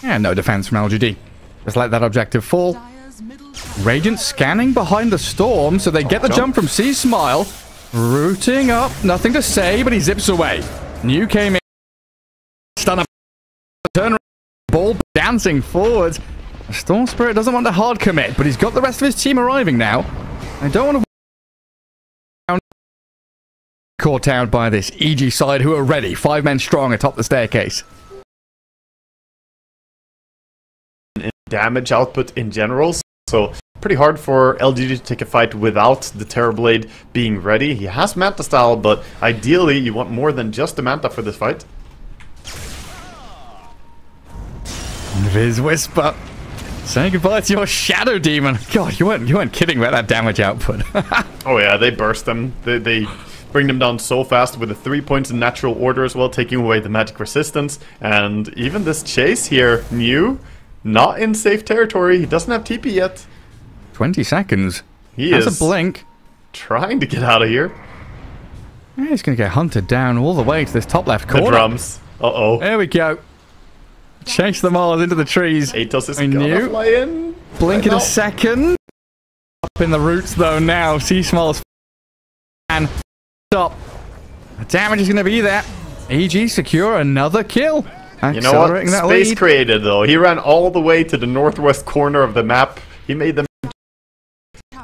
Yeah, no defense from LGD. Just let that objective fall. Radiant scanning behind the storm, so they get the jump from C Smile. Rooting up, Nothing to say, but he zips away. New came in, stun up, turn around, ball dancing forwards. Storm Spirit doesn't want to hard commit, but he's got the rest of his team arriving now. I don't want to caught out by this EG side who are ready, 5 men strong atop the staircase. Damage output in general, so pretty hard for LGD to take a fight without the Terrorblade being ready. He has Manta style, but ideally you want more than just the Manta for this fight. Viz Whisper saying goodbye to your Shadow Demon. God, you weren't kidding about that damage output. Oh yeah, they burst them. They bring them down so fast with the 3 points in natural order as well, taking away the magic resistance. And even this chase here, New, not in safe territory. He doesn't have TP yet. 20 seconds. He has is a blink. Trying to get out of here. Yeah, he's going to get hunted down all the way to this top left corner. The drums. Uh-oh. There we go. Chase them all into the trees. Atos is gonna fly in. Blink in a second. Up in the roots though now. C-Smile's and stop. The damage is going to be there. EG secure another kill. You know what? Space created though. He ran all the way to the northwest corner of the map. He made them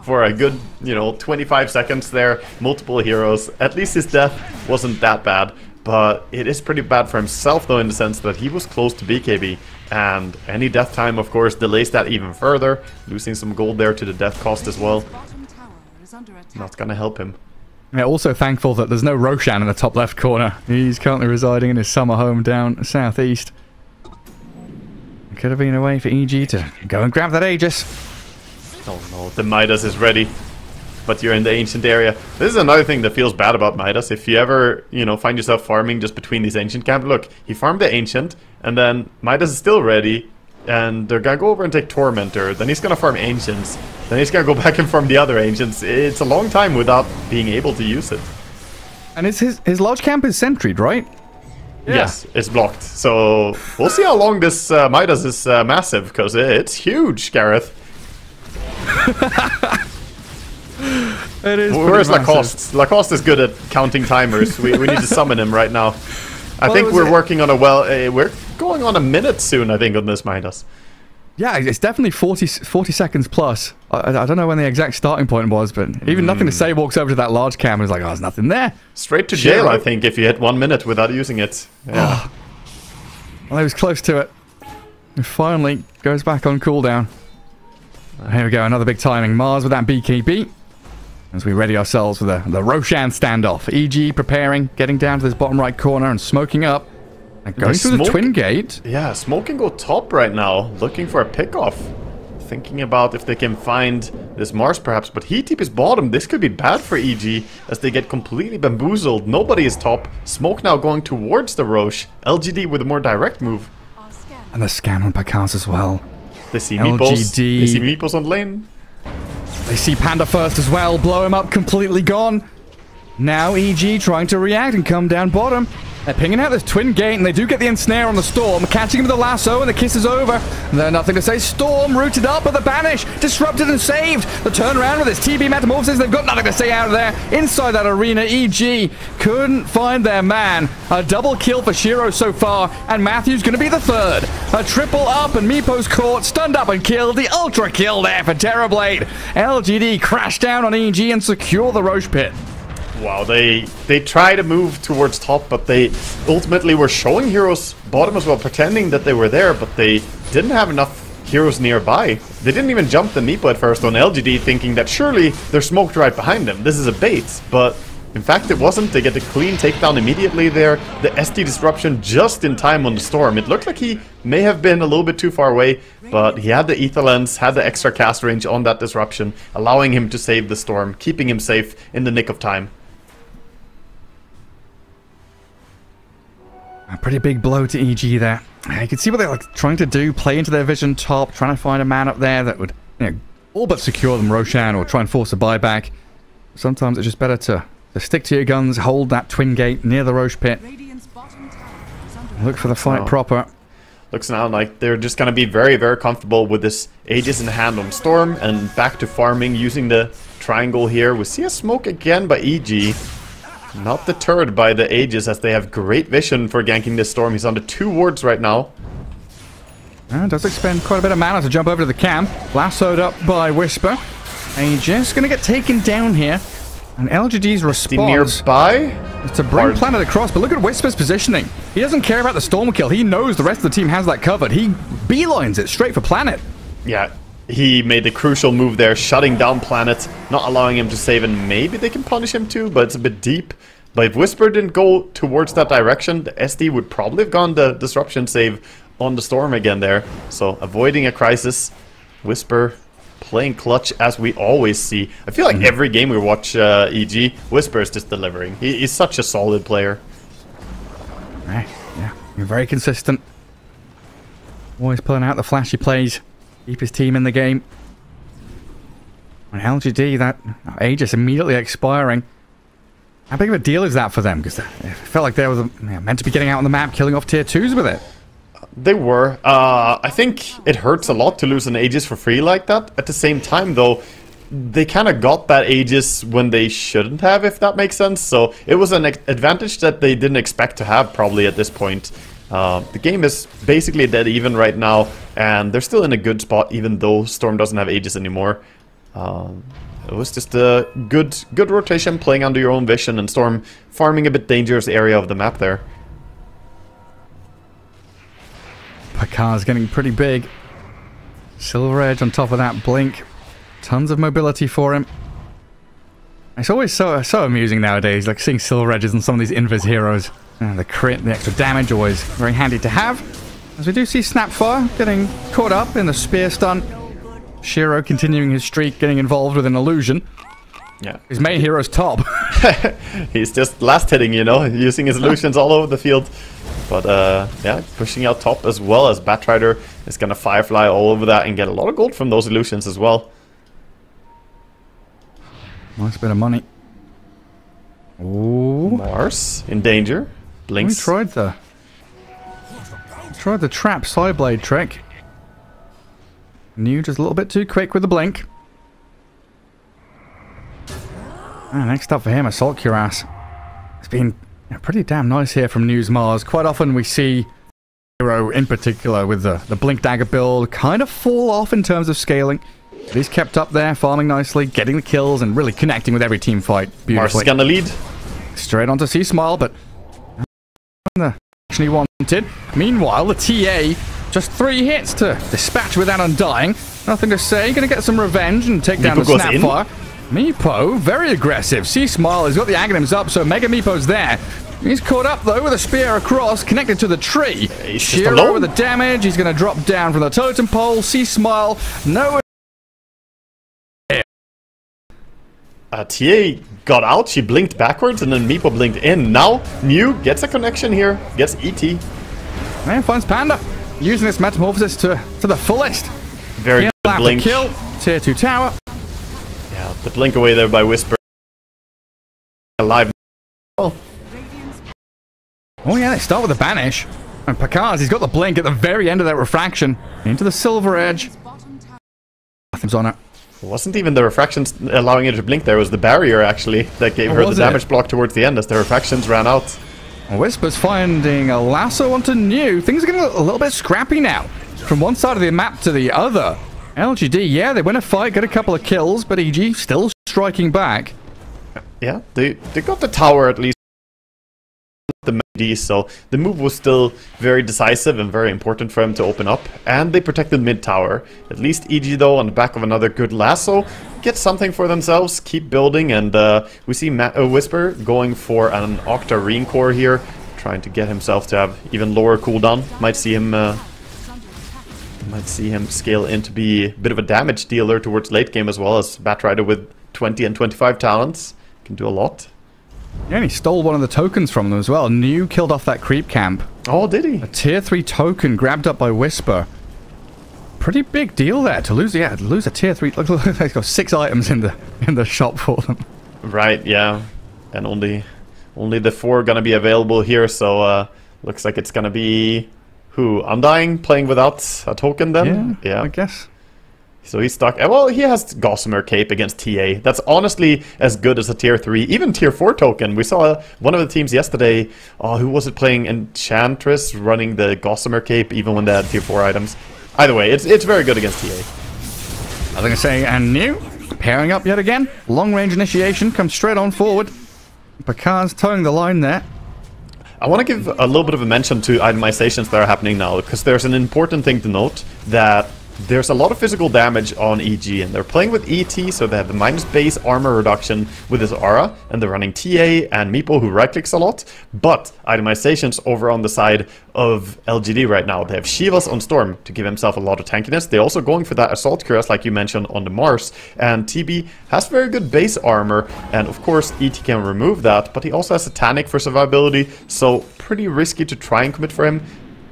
for a good, 25 seconds there. Multiple heroes. At least his death wasn't that bad. But it is pretty bad for himself, though, in the sense that he was close to BKB. And any death time, of course, delays that even further. Losing some gold there to the death cost as well. Not gonna help him. Yeah, also thankful that there's no Roshan in the top left corner. He's currently residing in his summer home down southeast. Could have been a way for EG to go and grab that Aegis. Oh no, the Midas is ready. But you're in the ancient area. This is another thing that feels bad about Midas. If you ever, find yourself farming just between these ancient camps. Look, he farmed the ancient, and then Midas is still ready, and they're gonna go over and take Tormentor. Then he's gonna farm ancients. Then he's gonna go back and farm the other ancients. It's a long time without being able to use it. And it's his large camp is sentried, right? Yeah. Yes, it's blocked. So we'll see how long this Midas is massive, because it's huge, Gareth. It is. Where's Lacoste? Lacoste is good at counting timers. We need to summon him right now. I think we're working on we're going on a minute soon, I think, on this Midas. Yeah, it's definitely 40 seconds plus. I don't know when the exact starting point was, but even Nothing to Say walks over to that large cam and is like, oh, there's nothing there. Straight to jail, I think, if you hit 1 minute without using it. Yeah. Well, he was close to it. It finally goes back on cooldown. Here we go, another big timing. Mars with that BKB. As we ready ourselves for the Roshan standoff. EG preparing, getting down to this bottom right corner and smoking up. And going through the twin gate. Yeah, Smoke can go top right now, looking for a pickoff. Thinking about if they can find this Mars perhaps, but he TP's bottom. This could be bad for EG as they get completely bamboozled. Nobody is top. Smoke now going towards the Roche. LGD with a more direct move. And the scan on Pakaz as well. They see Meeples. They see Meeples on lane. They see Panda first as well. Blow him up, completely gone. Now EG trying to react and come down bottom. They're pinging out this twin gate, and they do get the ensnare on the Storm, catching him with the lasso, and the kiss is over. And there's Nothing to Say. Storm rooted up, but the banish disrupted and saved. The turnaround with this TB metamorphosis, they've got Nothing to Say out of there. Inside that arena, EG couldn't find their man. A double kill for Shiro so far, and Matthew's going to be the third. A triple up, and Meepo's caught, stunned up and killed. The ultra kill there for Terrorblade. LGD crash down on EG and secure the Roche pit. Wow, they try to move towards top, but they ultimately were showing heroes bottom as well, pretending that they were there, but they didn't have enough heroes nearby. They didn't even jump the Meepo at first on LGD, thinking that surely they're smoked right behind them. This is a bait, but in fact it wasn't. They get a clean takedown immediately there. The SD disruption just in time on the Storm. It looked like he may have been a little bit too far away, but he had the Ether Lens, had the extra cast range on that disruption, allowing him to save the Storm, keeping him safe in the nick of time. A pretty big blow to EG there. You can see what they're trying to do, play into their vision top, trying to find a man up there that would, all but secure them Roshan or try and force a buyback. Sometimes it's just better to stick to your guns, hold that twin gate near the Roche pit. Look for the fight proper. Looks now like they're just going to be very, very comfortable with this Aegis in hand on Storm and back to farming using the triangle here. We see a smoke again by EG. Not deterred by the Aegis as they have great vision for ganking this Storm. He's under 2 wards right now. Does expend quite a bit of mana to jump over to the camp. Lassoed up by Whisper. Aegis going to get taken down here. And LGD's response nearby is to bring Planet across, but look at Whisper's positioning. He doesn't care about the Storm kill. He knows the rest of the team has that covered. He beelines it straight for Planet. Yeah, he made the crucial move there, shutting down Planet, not allowing him to save, and maybe they can punish him too, but it's a bit deep. But if Whisper didn't go towards that direction, the SD would probably have gone the disruption save on the Storm again there. So avoiding a crisis, Whisper playing clutch as we always see. I feel like every game we watch EG, Whisper is just delivering. He's such a solid player. Right, yeah, you're very consistent. Always pulling out the flashy plays. Keep his team in the game. And LGD, that Aegis immediately expiring. How big of a deal is that for them? Because it felt like they were meant to be getting out on the map, killing off tier 2s with it. They were. I think it hurts a lot to lose an Aegis for free like that. At the same time, though, they kind of got that Aegis when they shouldn't have, if that makes sense. So it was an advantage that they didn't expect to have probably at this point. The game is basically dead even right now, and they're still in a good spot even though Storm doesn't have Aegis anymore. It was just a good rotation, playing under your own vision, and Storm farming a bit dangerous area of the map there. Pakar's getting pretty big. Silver Edge on top of that blink. Tons of mobility for him. It's always so amusing nowadays, like seeing Silver Edges on some of these Invis heroes. The crit, the extra damage, always very handy to have. As we do see Snapfire getting caught up in the spear stun. Shiro continuing his streak, getting involved with an illusion. Yeah. His main hero's top. He's just last hitting, you know, using his illusions all over the field. But yeah, pushing out top as well as Batrider is gonna Firefly all over that and get a lot of gold from those illusions as well. Nice bit of money. Ooh. Mars in danger. Blinks. We tried the trap Psyblade trick. New just a little bit too quick with the blink. And next up for him, Assault Cuirass. It's been pretty damn nice here from News Mars. Quite often we see hero in particular with the blink dagger build kind of fall off in terms of scaling. But he's kept up there, farming nicely, getting the kills, and really connecting with every team fight beautifully. Mars is gonna lead. Straight onto C Smile, but the action he wanted. Meanwhile, the TA just 3 hits to dispatch without undying. Nothing to say. Gonna get some revenge and take down the Snapfire. Meepo, very aggressive. C Smile has got the Aghanims up, so Mega Meepo's there. He's caught up though with a spear across, connected to the tree. Shiro with the damage. He's gonna drop down from the totem pole. C Smile, no. TA got out, she blinked backwards, and then Meepo blinked in. Now, New gets a connection here, gets ET. And finds Panda, using this metamorphosis to the fullest. Very good blink. Kill, tier 2 tower. Yeah, the blink away there by Whisper. Alive. Oh yeah, they start with the banish. And Pakar's, he's got the blink at the very end of that refraction. Into the Silver Edge. Nothing's on it. It wasn't even the refractions allowing it to blink there, it was the barrier actually that gave her the damage block towards the end as the refractions ran out. Whisper's finding a lasso onto New. Things are getting a little bit scrappy now. From one side of the map to the other. LGD, yeah, they win a fight, get a couple of kills, but EG still striking back. Yeah, they got the tower at least. The MD, so the move was still very decisive and very important for him to open up, and they protected mid tower. At least EG though, on the back of another good lasso, get something for themselves, keep building, and we see Whisper going for an Octa Reen Core here, trying to get himself to have even lower cooldown. Might see him scale in to be a bit of a damage dealer towards late game, as well as Batrider with 20 and 25 talents can do a lot. Yeah, and he stole one of the tokens from them as well. New killed off that creep camp. Oh, did he? A tier 3 token grabbed up by Whisper. Pretty big deal there to lose. Yeah, to lose a tier 3. Look, he's got 6 items in the shop for them. Right. Yeah, and only the 4 gonna be available here. So looks like it's gonna be who? Undying playing without a token then. Yeah, I guess. So he's stuck. Well, he has Gossamer Cape against TA. That's honestly as good as a tier 3, even tier 4 token. We saw one of the teams yesterday, who was it playing? Enchantress running the Gossamer Cape even when they had tier 4 items. Either way, it's very good against TA. I think I say, and New, pairing up yet again. Long range initiation, comes straight on forward. Pakar's towing the line there. I want to give a little bit of a mention to itemizations that are happening now, because there's an important thing to note that there's a lot of physical damage on EG, and they're playing with ET, so they have the minus base armor reduction with his aura, and they're running TA and Meepo, who right-clicks a lot, but itemizations over on the side of LGD right now. They have Shivas on Storm to give himself a lot of tankiness. They're also going for that Assault Cuirass, like you mentioned, on the Mars, and TB has very good base armor, and of course ET can remove that, but he also has Satanic for survivability, so pretty risky to try and commit for him.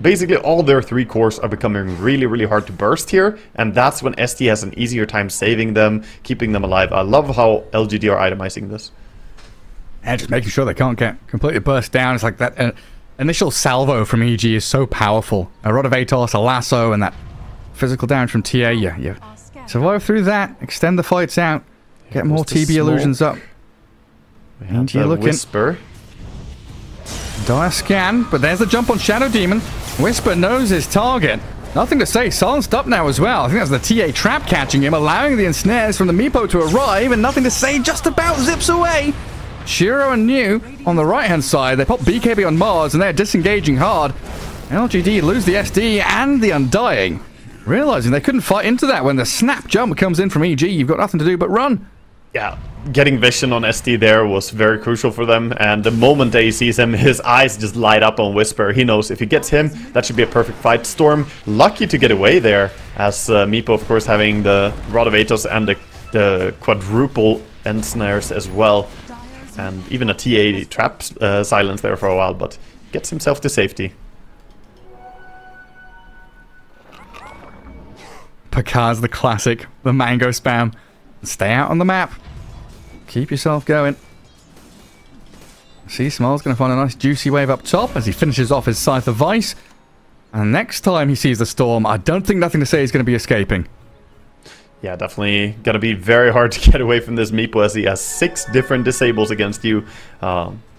Basically, all their 3 cores are becoming really, really hard to burst here, and that's when ST has an easier time saving them, keeping them alive. I love how LGD are itemizing this. And just making sure they can't get completely burst down. It's like that initial salvo from EG is so powerful. A Rod of Atos, a lasso, and that physical damage from TA. You survive through that, extend the fights out, get more TB illusions up. We have the Whisper. Dire scan, but there's the jump on Shadow Demon. Whisper knows his target. Nothing to say, silenced up now as well. I think that's the TA trap catching him, allowing the ensnares from the Meepo to arrive, and nothing to say, just about zips away. Shiro and New on the right-hand side. They pop BKB on Mars, and they're disengaging hard. LGD lose the SD and the Undying. Realizing they couldn't fight into that when the snap jump comes in from EG. You've got nothing to do but run. Yeah, getting vision on SD there was very crucial for them, and the moment that he sees him, his eyes just light up on Whisper. He knows if he gets him, that should be a perfect fight. Storm lucky to get away there, as Meepo, of course, having the Rod of Atos and the quadruple ensnares as well, and even a TA trap silence there for a while, but gets himself to safety. Picard's the classic, the mango spam. Stay out on the map. Keep yourself going. See, Small's going to find a nice juicy wave up top as he finishes off his Scythe of Vice. And next time he sees the Storm, I don't think Nothing to Say is going to be escaping. Yeah, definitely going to be very hard to get away from this Meepo as he has 6 different disables against you.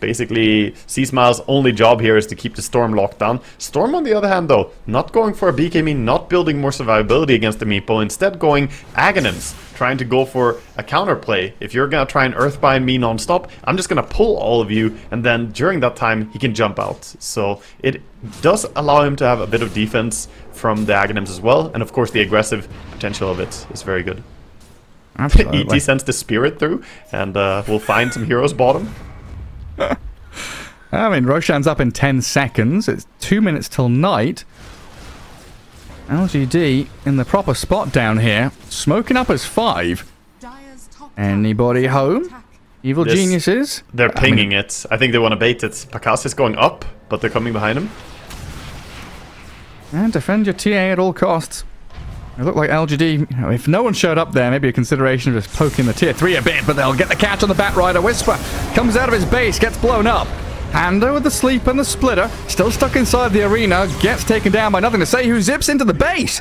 Basically, C-Smile's only job here is to keep the Storm locked down. Storm, on the other hand, though, not going for a BKB, not building more survivability against the Meepo, instead going Aghanims, trying to go for a counterplay. If you're going to try and Earthbind me non-stop, I'm just going to pull all of you, and then during that time, he can jump out. So it does allow him to have a bit of defense from the Aghanims as well, and of course the aggressive potential of it is very good. Absolutely. ET sends the Spirit through, and we'll find some heroes bottom. I mean, Roshan's up in 10 seconds. It's 2 minutes till night. LGD in the proper spot down here. Smoking up as 5. Anybody home? Evil geniuses? They're pinging it. I think they want to bait it. Pakas is going up, but they're coming behind him. And defend your TA at all costs. It looked like LGD, you know, if no one showed up there, maybe a consideration of just poking the tier 3 a bit, but they'll get the catch on the Batrider. Whisper comes out of his base, gets blown up. Hando with the sleep and the splitter, still stuck inside the arena, gets taken down by Nothing to Say, who zips into the base.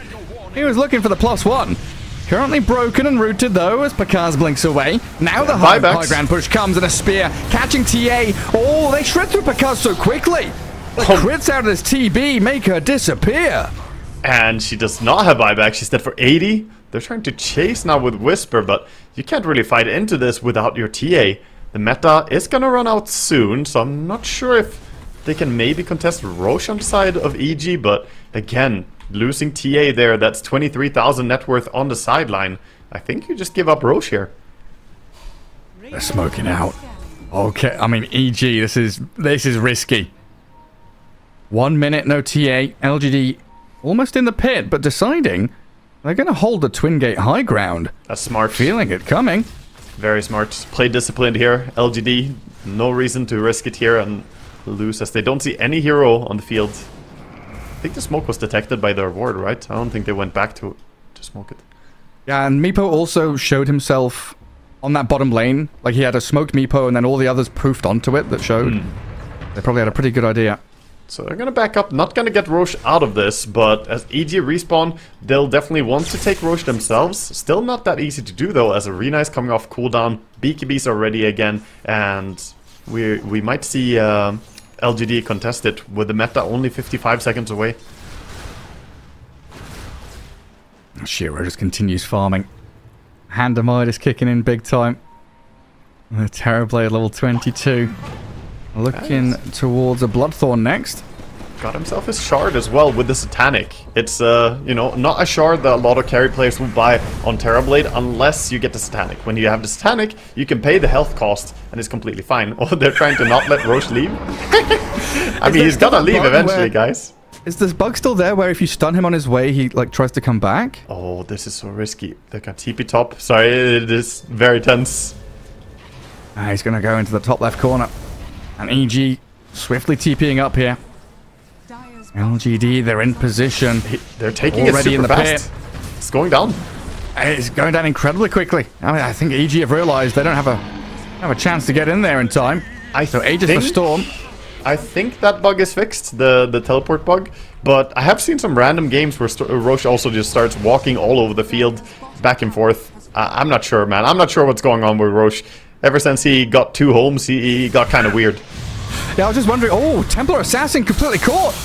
He was looking for the +1. Currently broken and rooted though as Pakaz blinks away. Now the high ground push comes and a spear catching TA. Oh, they shred through Pakaz so quickly. The crits out of this TB make her disappear. And she does not have buyback. She's dead for 80. They're trying to chase now with Whisper, but you can't really fight into this without your TA. The meta is gonna run out soon, so I'm not sure if they can maybe contest Roche on the side of EG, but again, losing TA there, that's 23,000 net worth on the sideline. I think you just give up Roche here. They're smoking out. Okay, I mean, EG, this is risky. 1 minute, no TA. LGD almost in the pit, but deciding they're going to hold the Twin Gate high ground. That's smart. Feeling it coming. Very smart. Play disciplined here. LGD, no reason to risk it here and lose as they don't see any hero on the field. I think the smoke was detected by their ward, right? I don't think they went back to smoke it. Yeah, and Meepo also showed himself on that bottom lane. Like he had a smoked Meepo and then all the others proofed onto it that showed. They probably had a pretty good idea. So they're gonna back up, not gonna get Roche out of this, but as EG respawn, they'll definitely want to take Roche themselves. Still not that easy to do though, as Arena is coming off cooldown, BKBs are ready again, and we might see LGD contest it with the meta only 55 seconds away. Shiro just continues farming. Handamide is kicking in big time. The Terrorblade level 22. Looking towards a Bloodthorn next. Got himself his shard as well with the Satanic. It's, you know, not a shard that a lot of carry players will buy on Terrorblade unless you get the Satanic. When you have the Satanic, you can pay the health cost and it's completely fine. Oh, they're trying to not let Roche leave? I mean, he's gonna leave eventually, guys. Is this bug still there where if you stun him on his way, he, like, tries to come back? Oh, this is so risky. They got TP top. Sorry, it is very tense. He's gonna go into the top left corner. And EG swiftly TPing up here. LGD, they're in position. They're taking it super fast. It's going down. It's going down incredibly quickly. I mean, I think EG have realized they don't have a chance to get in there in time. So Aegis for Storm. I think that bug is fixed, the teleport bug. But I have seen some random games where Roche also just starts walking all over the field, back and forth. I'm not sure, man. I'm not sure what's going on with Roche. Ever since he got 2 homes, he got kind of weird. Yeah, I was just wondering. Oh, Templar Assassin completely caught.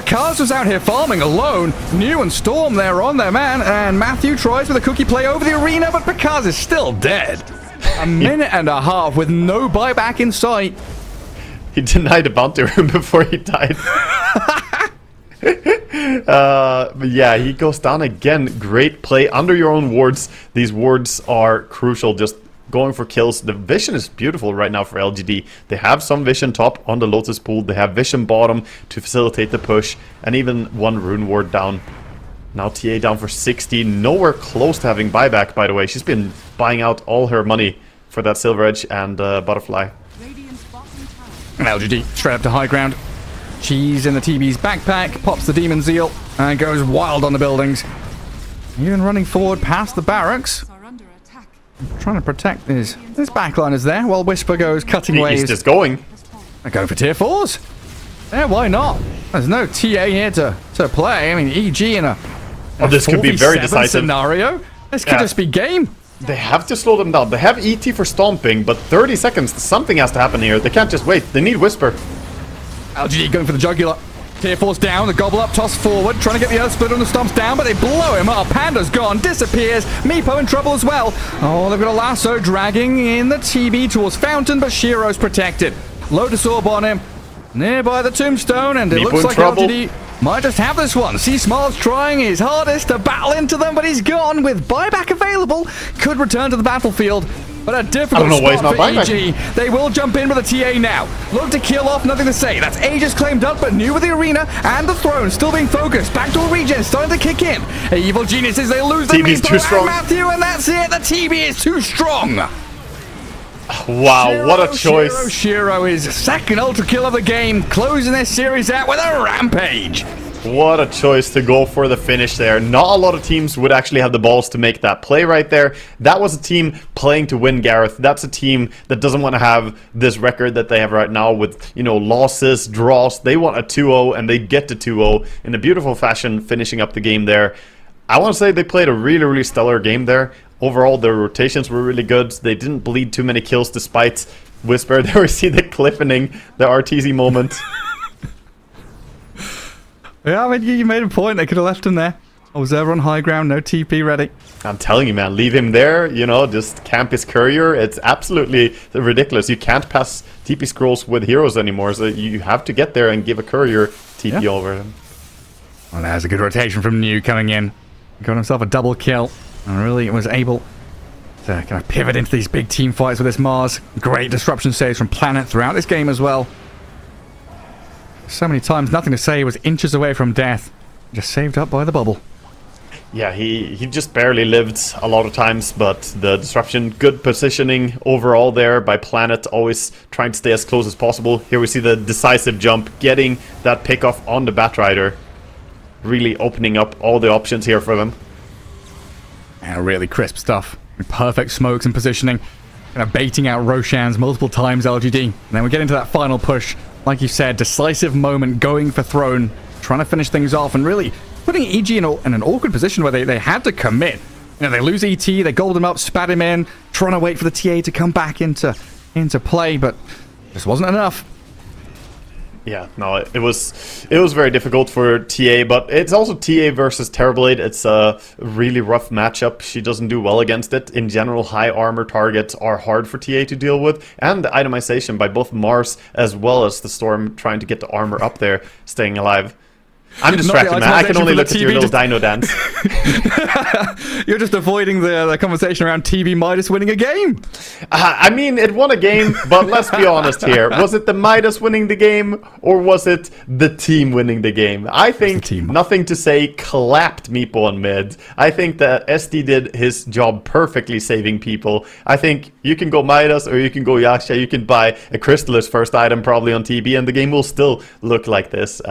Cars was out here farming alone. New and Storm there on their man, and Matthew tries with a cookie play over the arena, but Picard is still dead. A minute and a half with no buyback in sight. He denied a bounty room before he died. But yeah, he goes down again. Great play under your own wards. These wards are crucial, just going for kills. The vision is beautiful right now for LGD. They have some vision top on the Lotus pool. They have vision bottom to facilitate the push, and even one rune ward down. Now TA down for 60. Nowhere close to having buyback, by the way. She's been buying out all her money for that Silver Edge and Butterfly. And LGD straight up to high ground. She's in the TB's backpack, pops the Demon Zeal, and goes wild on the buildings. Even running forward past the barracks. Trying to protect his backliners there, while Whisper goes cutting waves. He's just going. They're going for tier 4s. Yeah, why not? There's no TA here to play. I mean, EG in a this could be very decisive scenario. This could just be game. They have to slow them down. They have ET for stomping, but 30 seconds, something has to happen here. They can't just wait. They need Whisper. LGD going for the jugular. Tier 4's down, the gobble up, toss forward, trying to get the Earth Split on the stomps down, but they blow him up. Panda's gone, disappears. Meepo in trouble as well. Oh, they've got a lasso dragging in the TB towards Fountain, but Shiro's protected. Lotus Orb on him, nearby the tombstone, and it looks like LGD might just have this one. C-Smart's trying his hardest to battle into them, but he's gone with buyback available. Could return to the battlefield. But a difficult spot for EG. They will jump in with a TA now. Look to kill off, nothing to say. That's Aegis claimed up, but new with the arena and the throne still being focused. Backdoor regen starting to kick in. Evil geniuses, they lose the TB's too strong. Matthew, and that's it. The TB is too strong. Wow, Shiro, what a choice. Shiro is second ultra kill of the game, closing this series out with a rampage. What a choice to go for the finish there. Not a lot of teams would actually have the balls to make that play right there. That was a team playing to win, Gareth. That's a team that doesn't want to have this record that they have right now with, you know, losses, draws. They want a 2-0, and they get to 2-0 in a beautiful fashion, finishing up the game there. I want to say they played a really, really stellar game there. Overall, their rotations were really good. They didn't bleed too many kills despite Whisper. There we see the cliffening, the RTZ moment. Yeah, I mean, you made a point. They could have left him there. Observer on high ground, no TP ready. I'm telling you, man, leave him there, you know, just camp his courier. It's absolutely ridiculous. You can't pass TP scrolls with heroes anymore, so you have to get there and give a courier TP over him. Well, there's a good rotation from New coming in. Got himself a double kill, and really was able to kind of pivot into these big team fights with this Mars. Great disruption saves from Planet throughout this game as well. So many times, nothing to say, was inches away from death. Just saved up by the bubble. Yeah, he just barely lived a lot of times, but the disruption, good positioning overall there by Planet, always trying to stay as close as possible. Here we see the decisive jump, getting that pick off on the Batrider. Really opening up all the options here for them. And really crisp stuff. Perfect smokes and positioning. Kind of baiting out Roshan's multiple times, LGD. And then we get into that final push. Like you said, decisive moment, going for throne, trying to finish things off, and really putting EG in an awkward position where they had to commit. You know, they lose ET, they gold him up, spat him in, trying to wait for the TA to come back into play, but this wasn't enough. Yeah, no, it was very difficult for TA, but it's also TA versus Terrorblade. It's a really rough matchup. She doesn't do well against it. In general, high armor targets are hard for TA to deal with, and the itemization by both Mars as well as the Storm trying to get the armor up there, staying alive. I'm distracted, man. I can only look at your little dino dance. You're just avoiding the conversation around TB Midas winning a game. I mean, it won a game, but let's be honest here. Was it the Midas winning the game, or was it the team winning the game? I think nothing to say clapped Meepo on mid. I think that SD did his job perfectly saving people. I think you can go Midas or you can go Yaksha. You can buy a Crystallis first item probably on TB, and the game will still look like this.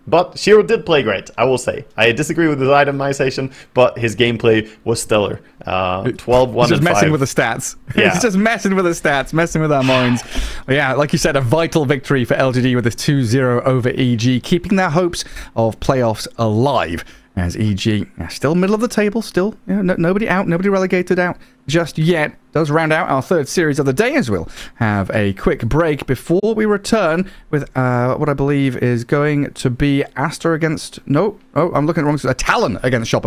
But Shiro did play great, I will say. I disagree with his itemization, but his gameplay was stellar. 12, 1, and 5. Just messing with the stats. Yeah. He's just messing with the stats, messing with our minds. But yeah, like you said, a vital victory for LGD with this 2-0 over EG, keeping their hopes of playoffs alive. As EG still middle of the table, still nobody out, nobody relegated out just yet. does round out our third series of the day, as we'll have a quick break before we return with what I believe is going to be Aster against... No, oh, I'm looking at the wrong... Talon against Shopper.